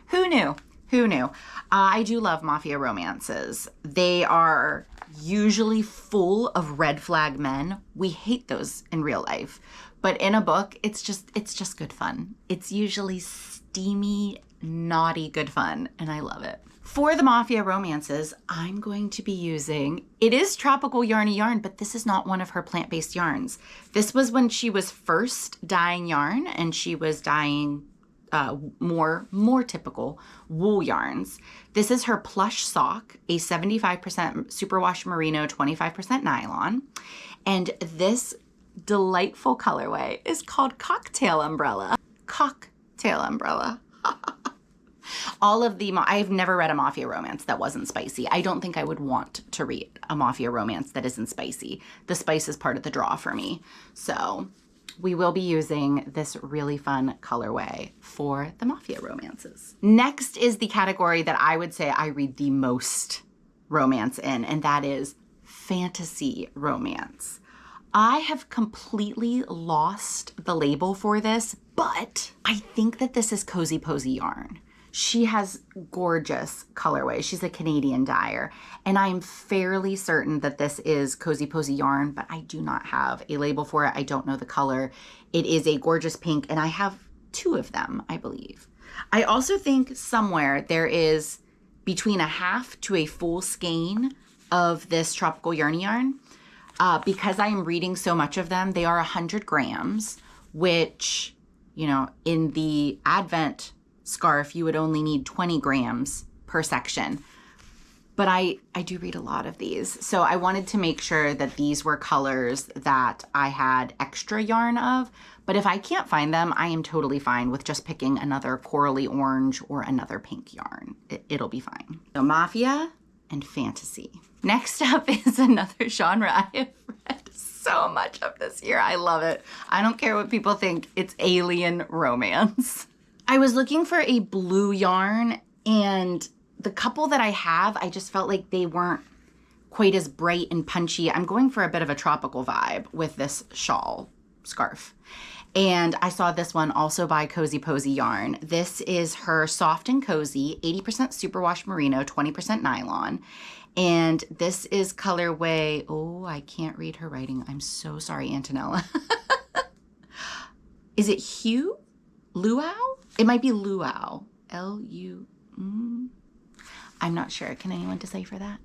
Who knew? Who knew? I do love mafia romances. They are usually full of red flag men. We hate those in real life. But in a book, it's just good fun. It's usually steamy, naughty good fun, and I love it. For the mafia romances, I'm going to be using, it is Tropical Yarnie yarn, but this is not one of her plant-based yarns. This was when she was first dyeing yarn, and she was dyeing more typical wool yarns. This is her plush sock, a 75% superwash merino, 25% nylon. And this delightful colorway is called Cocktail Umbrella. Cocktail Umbrella. All of the, I've never read a mafia romance that wasn't spicy. I don't think I would want to read a mafia romance that isn't spicy. The spice is part of the draw for me. So we will be using this really fun colorway for the mafia romances. Next is the category that I would say I read the most romance in, and that is fantasy romance. I have completely lost the label for this, but I think that this is Cozy Posy yarn. She has gorgeous colorway. She's a Canadian dyer, and I'm fairly certain that this is Cozy Posy yarn, but I do not have a label for it. I don't know the color. It is a gorgeous pink, and I have 2 of them, I believe. I also think somewhere there is between a half to a full skein of this Tropical Yarnie yarn. Because I am reading so much of them, they are 100 grams, which, you know, in the Advent scarf, you would only need 20 grams per section. but I do read a lot of these. So I wanted to make sure that these were colors that I had extra yarn of. But if I can't find them, I am totally fine with just picking another corally orange or another pink yarn. It'll be fine. So Mafia and Fantasy. Next up is another genre I have read so much of this year. I love it. I don't care what people think. It's alien romance. I was looking for a blue yarn, and the couple that I have, I just felt like they weren't quite as bright and punchy. I'm going for a bit of a tropical vibe with this shawl scarf. And I saw this one also by Cozy Posy Yarn. This is her Soft and Cozy, 80% superwash merino, 20% nylon. And this is colorway, oh, I can't read her writing. I'm so sorry, Antonella. Is it Hue? Luau? It might be Luau. L-U, I'm not sure. Can anyone decipher that?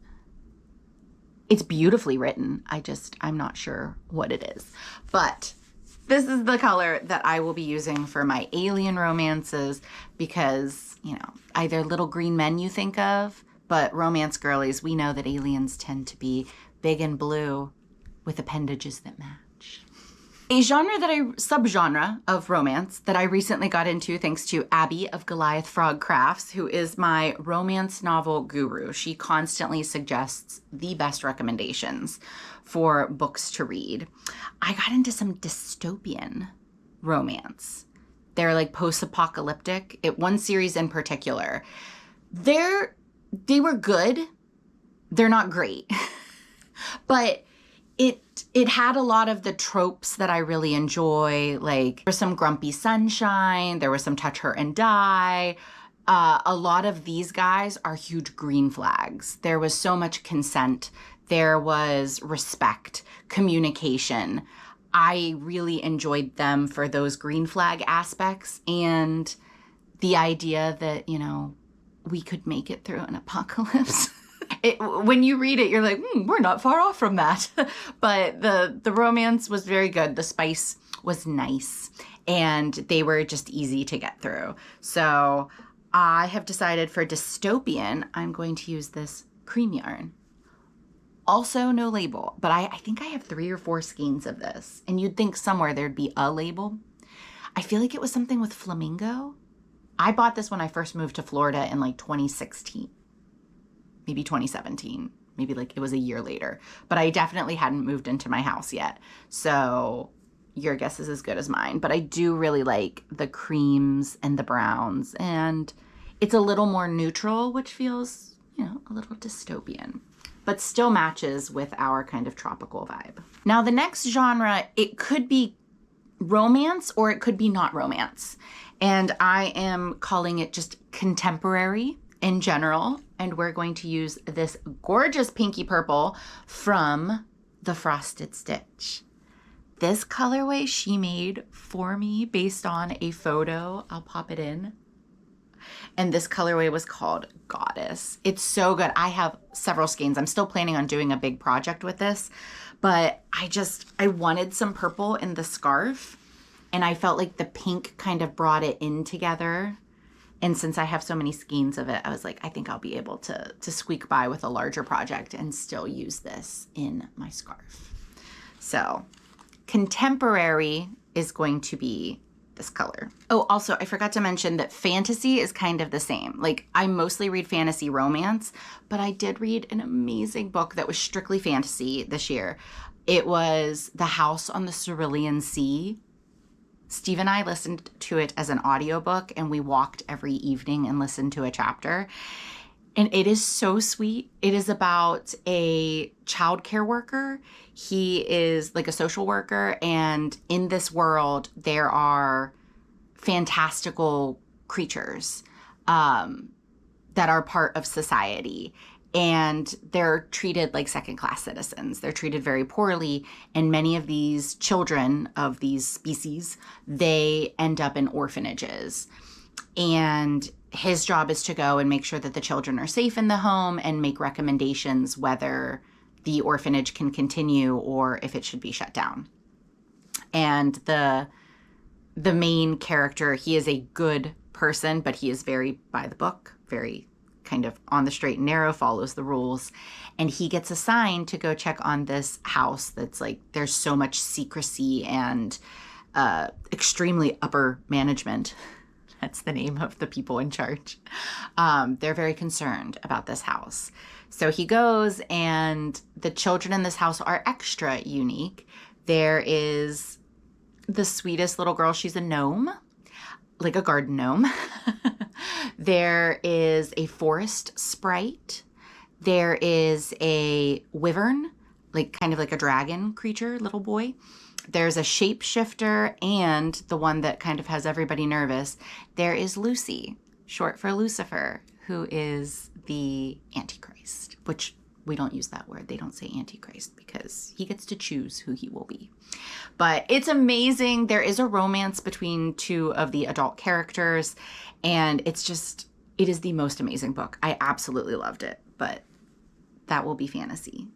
It's beautifully written. I'm not sure what it is. But this is the color that I will be using for my alien romances because, you know, either little green men you think of, but romance girlies, we know that aliens tend to be big and blue with appendages that match. A subgenre of romance that I recently got into thanks to Abby of Goliath Frog Crafts, who is my romance novel guru. She constantly suggests the best recommendations for books to read. I got into some dystopian romance. They're like post-apocalyptic. One series in particular, they were good. They're not great, but it had a lot of the tropes that I really enjoy. Like there was some grumpy sunshine, there was some touch, hurt, and die. A lot of these guys are huge green flags. There was so much consent. There was respect, communication. I really enjoyed them for those green flag aspects and the idea that, you know, we could make it through an apocalypse. When you read it, you're like, we're not far off from that. But the romance was very good. The spice was nice. And they were just easy to get through. So I have decided for dystopian, I'm going to use this cream yarn. Also no label, but I think I have 3 or 4 skeins of this. And you'd think somewhere there'd be a label. I feel like it was something with flamingo. I bought this when I first moved to Florida in like 2016. Maybe 2017, maybe like it was a year later, but I definitely hadn't moved into my house yet. So your guess is as good as mine, but I do really like the creams and the browns, and it's a little more neutral, which feels, you know, a little dystopian, but still matches with our kind of tropical vibe. Now the next genre, it could be romance or it could be not romance. And I am calling it just contemporary in general, and we're going to use this gorgeous pinky purple from the Frosted Stitch. This colorway she made for me based on a photo. I'll pop it in. And this colorway was called Goddess. It's so good. I have several skeins. I'm still planning on doing a big project with this, but I wanted some purple in the scarf, and I felt like the pink kind of brought it in together. And since I have so many skeins of it, I was like, I think I'll be able to squeak by with a larger project and still use this in my scarf. So contemporary is going to be this color. Oh, also, I forgot to mention that fantasy is kind of the same. Like, I mostly read fantasy romance, but I did read an amazing book that was strictly fantasy this year. It was The House on the Cerulean Sea. Steve and I listened to it as an audiobook, and we walked every evening and listened to a chapter. And it is so sweet. It is about a childcare worker. He is like a social worker, and in this world, there are fantastical creatures that are part of society. And they're treated like second-class citizens. They're treated very poorly. And many of these children of these species, they end up in orphanages. And his job is to go and make sure that the children are safe in the home and make recommendations whether the orphanage can continue or if it should be shut down. And the main character, he is a good person, but he is very by the book, very kind of on the straight and narrow, follows the rules. And he gets assigned to go check on this house that's like, there's so much secrecy and extremely upper management. That's the name of the people in charge. They're very concerned about this house. So he goes, and the children in this house are extra unique. There is the sweetest little girl. She's a gnome, like a garden gnome. There is a forest sprite. There is a wyvern, like kind of like a dragon creature, little boy. There's a shapeshifter, and the one that kind of has everybody nervous, there is Lucy, short for Lucifer, who is the Antichrist, which we don't use that word. They don't say Antichrist because he gets to choose who he will be. But it's amazing. There is a romance between two of the adult characters, and it is the most amazing book. I absolutely loved it, but that will be fantasy.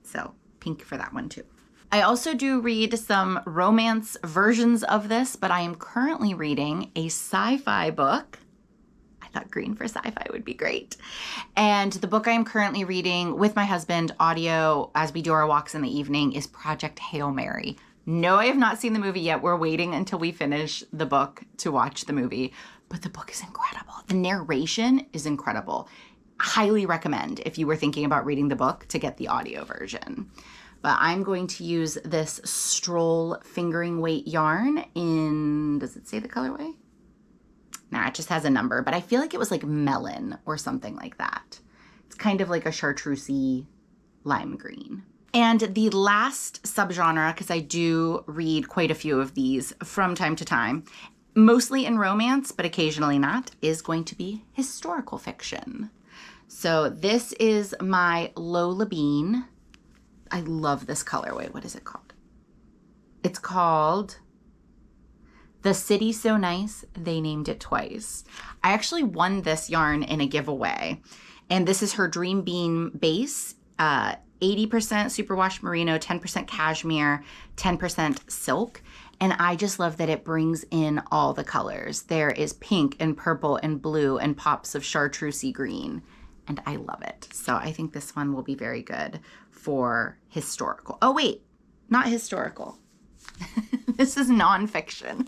So pink for that one too. I also do read some romance versions of this, but I am currently reading a sci-fi book. I thought green for sci-fi would be great. And the book I am currently reading with my husband, audio, as we do our walks in the evening, is Project Hail Mary. No, I have not seen the movie yet. We're waiting until we finish the book to watch the movie. But the book is incredible. The narration is incredible. Highly recommend if you were thinking about reading the book to get the audio version. But I'm going to use this Stroll fingering weight yarn in, does it say the colorway? Nah, it just has a number, but I feel like it was like melon or something like that. It's kind of like a chartreusey lime green. And the last subgenre, because I do read quite a few of these from time to time, mostly in romance, but occasionally not, is going to be historical fiction. So this is my Lola Bean. I love this colorway. What is it called? It's called The City So Nice, They Named It Twice. I actually won this yarn in a giveaway. And this is her Dream Bean base. 80% superwash merino, 10% cashmere, 10% silk. And I just love that it brings in all the colors. There is pink and purple and blue and pops of chartreusey green. And I love it. So I think this one will be very good for historical. Oh, wait, not historical. This is nonfiction.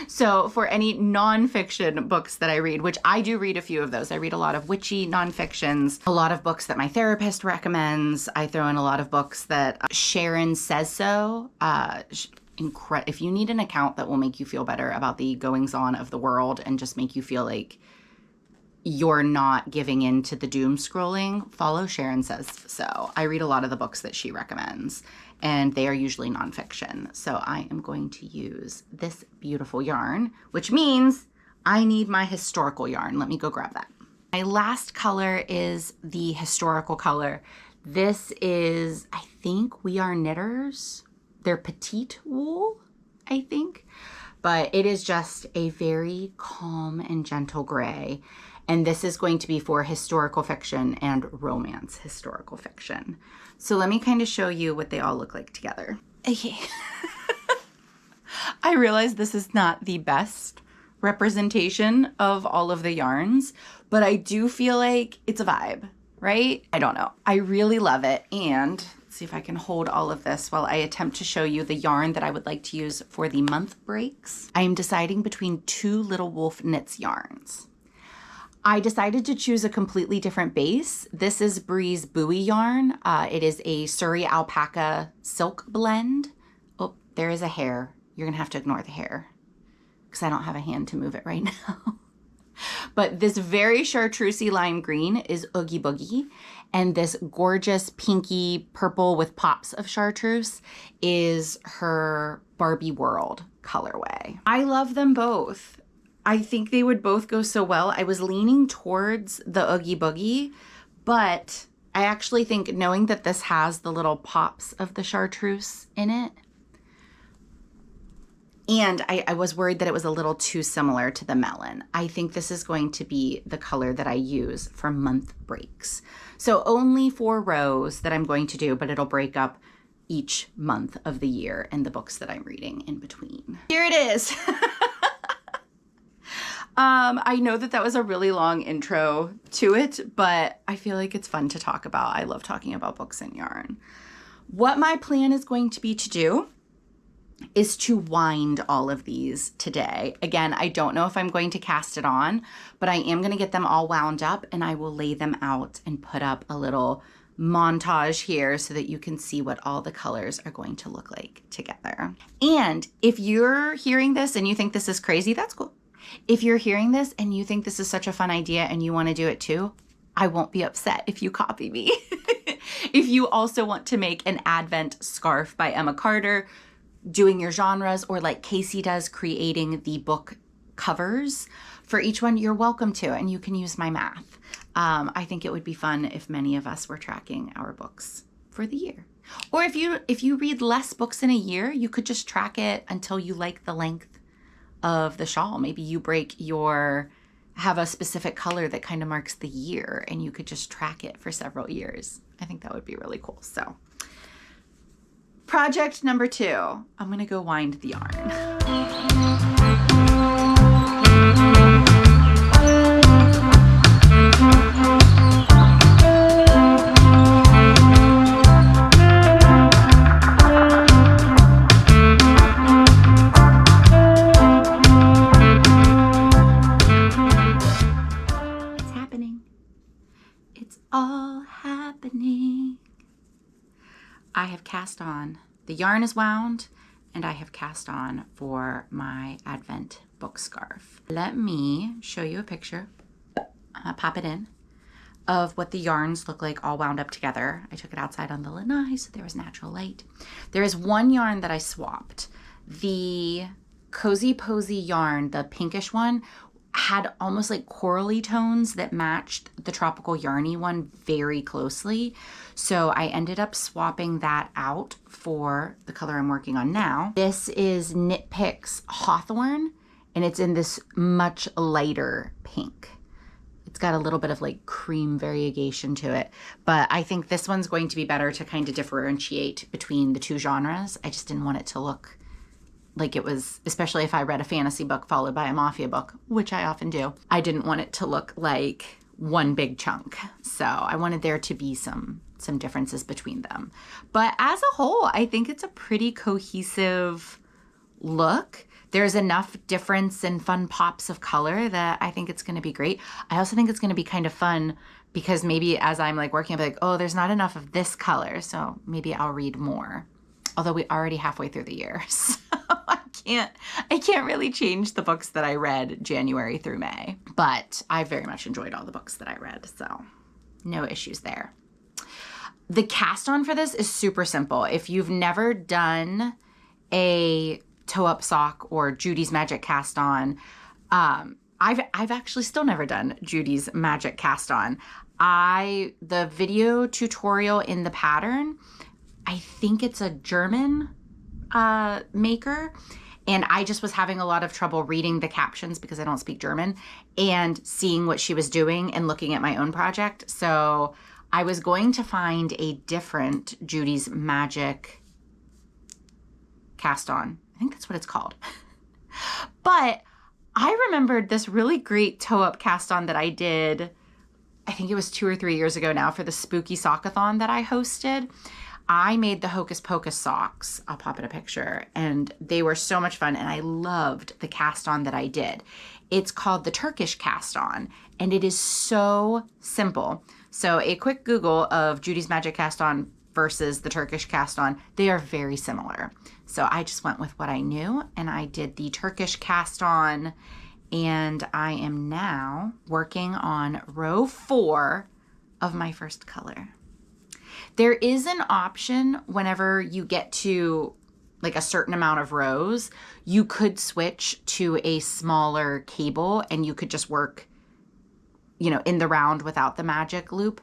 So for any nonfiction books that I read, which I do read a few of those. I read a lot of witchy nonfictions, a lot of books that my therapist recommends. I throw in a lot of books that Sharon Says So. If you need an account that will make you feel better about the goings on of the world and just make you feel like you're not giving in to the doom scrolling, follow Sharon Says So. I read a lot of the books that she recommends, and they are usually nonfiction. So I am going to use this beautiful yarn, which means I need my historical yarn. Let me go grab that. My last color is the historical color. This is, I think, We Are Knitters. They're petite wool, I think. But it is just a very calm and gentle gray. And this is going to be for historical fiction and romance historical fiction. So let me kind of show you what they all look like together. Okay. I realize this is not the best representation of all of the yarns, but I do feel like it's a vibe, right? I don't know. I really love it. And let's see if I can hold all of this while I attempt to show you the yarn that I would like to use for the month breaks. I am deciding between two Little Wolf Knits yarns. I decided to choose a completely different base. This is Bree's Bowie yarn. It is a Surrey alpaca silk blend. Oh, there is a hair. You're gonna have to ignore the hair because I don't have a hand to move it right now. But this very chartreusey lime green is Oogie Boogie. And this gorgeous pinky purple with pops of chartreuse is her Barbie World colorway. I love them both. I think they would both go so well. I was leaning towards the Oogie Boogie, but I actually think knowing that this has the little pops of the chartreuse in it, and I was worried that it was a little too similar to the melon. I think this is going to be the color that I use for month breaks. So only 4 rows that I'm going to do, but it'll break up each month of the year and the books that I'm reading in between. Here it is. I know that was a really long intro to it, but I feel like it's fun to talk about. I love talking about books and yarn. What my plan is going to be to do is to wind all of these today. Again, I don't know if I'm going to cast it on, but I am going to get them all wound up and I will lay them out and put up a little montage here so that you can see what all the colors are going to look like together. And if you're hearing this and you think this is crazy, that's cool. If you're hearing this and you think this is such a fun idea and you want to do it too, I won't be upset if you copy me. If you also want to make an Advent scarf by Emma Carter, doing your genres, or like Casey does, creating the book covers for each one, you're welcome to, and you can use my math. I think it would be fun if many of us were tracking our books for the year. Or if you read less books in a year, you could just track it until you like the length of the shawl. Maybe you have a specific color that kind of marks the year, and you could just track it for several years. I think that would be really cool. So project number 2, I'm gonna go wind the yarn. It's happening. It's all happening. I have cast on, the yarn is wound, and I have cast on for my Advent book scarf. Let me show you a picture, pop it in, of what the yarns look like all wound up together. I took it outside on the lanai so there was natural light. There is one yarn that I swapped. The Cozy Posy yarn, the pinkish one, had almost like corally tones that matched the Tropical Yarnie one very closely. So I ended up swapping that out for the color I'm working on now. This is Knit Picks Hawthorn, and it's in this much lighter pink. It's got a little bit of like cream variegation to it, but I think this one's going to be better to kind of differentiate between the two genres. I just didn't want it to look like it was, especially if I read a fantasy book followed by a mafia book, which I often do. I didn't want it to look like one big chunk. So I wanted there to be some differences between them. But as a whole, I think it's a pretty cohesive look. There's enough difference and fun pops of color that I think it's going to be great. I also think it's going to be kind of fun because maybe as I'm like working, I'll be like, oh, there's not enough of this color. So maybe I'll read more. Although we're already halfway through the year. So I can't really change the books that I read January through May, but I very much enjoyed all the books that I read, so no issues there. The cast on for this is super simple. If you've never done a toe up sock or Judy's Magic cast on, I've actually still never done Judy's Magic cast on. The video tutorial in the pattern, I think it's a German maker, and I just was having a lot of trouble reading the captions because I don't speak German and seeing what she was doing and looking at my own project. So I was going to find a different Judy's Magic cast on. I think that's what it's called. But I remembered this really great toe up cast on that I did, I think it was 2 or 3 years ago now, for the Spooky Sockathon that I hosted. I made the Hocus Pocus socks. I'll pop in a picture. And they were so much fun. And I loved the cast on that I did. It's called the Turkish cast on. And it is so simple. So a quick Google of Judy's Magic cast on versus the Turkish cast on. They are very similar. So I just went with what I knew. And I did the Turkish cast on. And I am now working on row 4 of my first color. There is an option whenever you get to like a certain amount of rows, you could switch to a smaller cable and you could just work, in the round without the magic loop.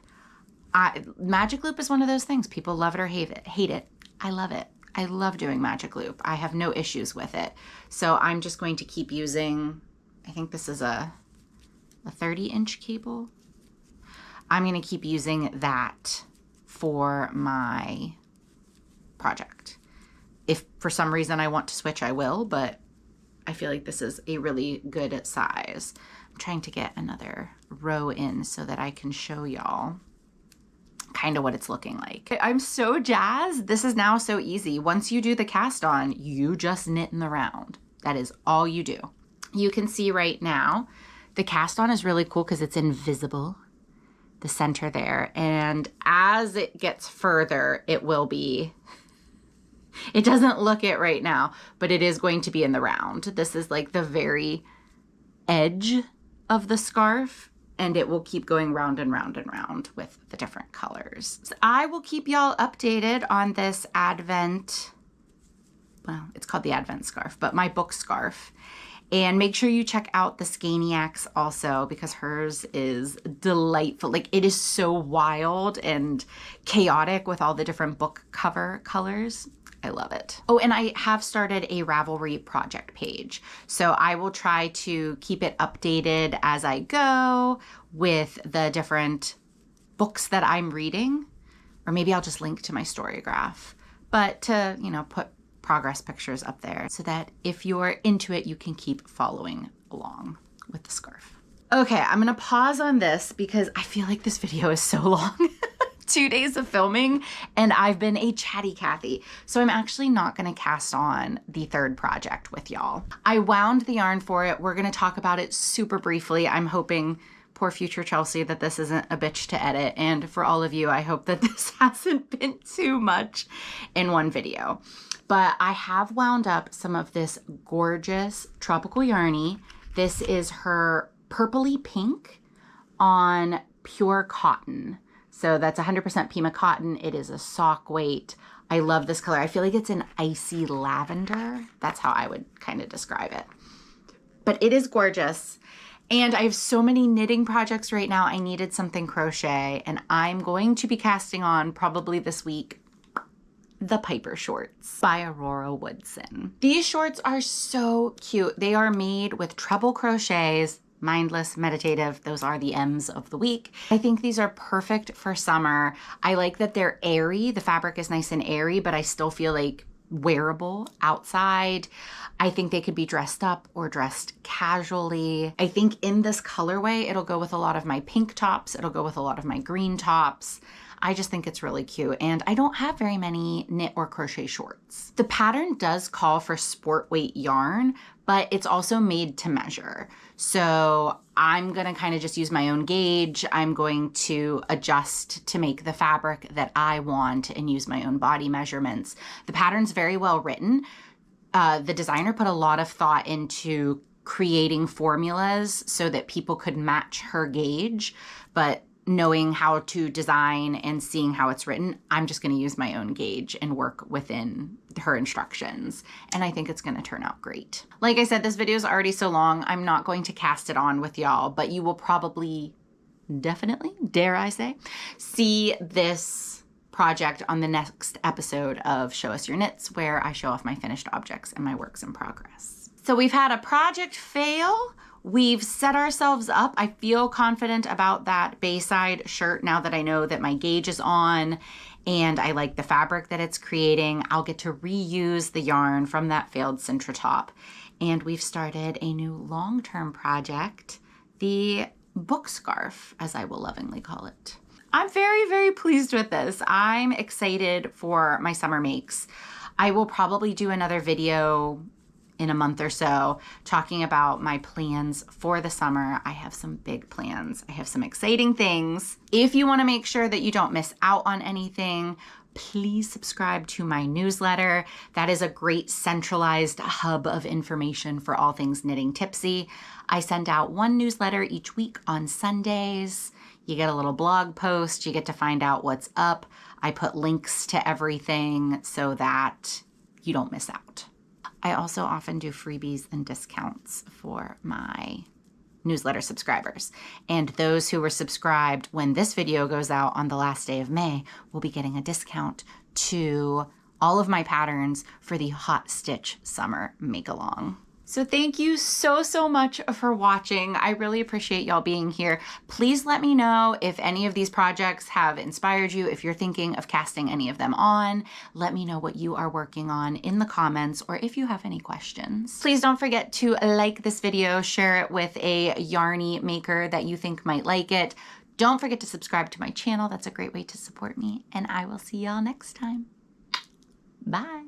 Magic loop is one of those things. People love it or hate it. I love it. I love doing magic loop. I have no issues with it. So I'm just going to keep using, I think this is a 30-inch cable. I'm going to keep using that for my project. If for some reason I want to switch, I will, but I feel like this is a really good size. I'm trying to get another row in so that I can show y'all kind of what it's looking like. I'm so jazzed. This is now so easy. Once you do the cast on, you just knit in the round. That is all you do. You can see right now, the cast on is really cool because it's invisible, the center there. And as it gets further, it will be, it doesn't look it right now, but it is going to be in the round. This is like the very edge of the scarf, and it will keep going round and round and round with the different colors. So I will keep y'all updated on this Advent, well, it's called the Advent scarf, but my book scarf. And make sure you check out the Scaniacs also, because hers is delightful. Like, it is so wild and chaotic with all the different book cover colors. I love it. Oh, and I have started a Ravelry project page. So I will try to keep it updated as I go with the different books that I'm reading, or maybe I'll just link to my Storygraph, but to, you know, put progress pictures up there so that if you're into it, you can keep following along with the scarf. Okay, I'm gonna pause on this because I feel like this video is so long. 2 days of filming, and I've been a chatty Cathy. So I'm actually not gonna cast on the third project with y'all. I wound the yarn for it. We're gonna talk about it super briefly. I'm hoping, poor future Chelsea, that this isn't a bitch to edit. And for all of you, I hope that this hasn't been too much in one video. But I have wound up some of this gorgeous Tropical Yarnie. This is her purpley pink on pure cotton. So that's 100% Pima cotton. It is a sock weight. I love this color. I feel like it's an icy lavender. That's how I would kind of describe it. But it is gorgeous. And I have so many knitting projects right now. I needed something crochet, and I'm going to be casting on probably this week the Piper shorts by Aurora Woodson. These shorts are so cute. They are made with treble crochets, mindless, meditative. Those are the M's of the week. I think these are perfect for summer. I like that they're airy. The fabric is nice and airy, but I still feel like wearable outside. I think they could be dressed up or dressed casually. I think in this colorway, it'll go with a lot of my pink tops. It'll go with a lot of my green tops. I just think it's really cute, and I don't have very many knit or crochet shorts. The pattern does call for sport weight yarn, but it's also made to measure. So I'm gonna kind of just use my own gauge. I'm going to adjust to make the fabric that I want and use my own body measurements. The pattern's very well written. The designer put a lot of thought into creating formulas so that people could match her gauge, but knowing how to design and seeing how it's written, I'm just going to use my own gauge and work within her instructions. And I think it's going to turn out great. Like I said, this video is already so long. I'm not going to cast it on with y'all, but you will probably, definitely, dare I say, see this project on the next episode of Show Us Your Knits, where I show off my finished objects and my works in progress. So we've had a project fail. We've set ourselves up. I feel confident about that Bayside shirt now that I know that my gauge is on and I like the fabric that it's creating. I'll get to reuse the yarn from that failed Sintra top. And we've started a new long-term project, the book scarf, as I will lovingly call it. I'm very, very pleased with this. I'm excited for my summer makes. I will probably do another video in a month or so talking about my plans for the summer. I have some big plans. I have some exciting things. If you want to make sure that you don't miss out on anything, please subscribe to my newsletter. That is a great centralized hub of information for all things knitting tipsy. I send out one newsletter each week on Sundays. You get a little blog post. You get to find out what's up. I put links to everything so that you don't miss out. I also often do freebies and discounts for my newsletter subscribers. And those who were subscribed when this video goes out on the last day of May will be getting a discount to all of my patterns for the Hot Stitch Summer Make-Along. So thank you so much for watching. I really appreciate y'all being here. Please let me know if any of these projects have inspired you, if you're thinking of casting any of them on. Let me know what you are working on in the comments, or if you have any questions. Please don't forget to like this video, share it with a yarny maker that you think might like it. Don't forget to subscribe to my channel. That's a great way to support me, and I will see y'all next time. Bye.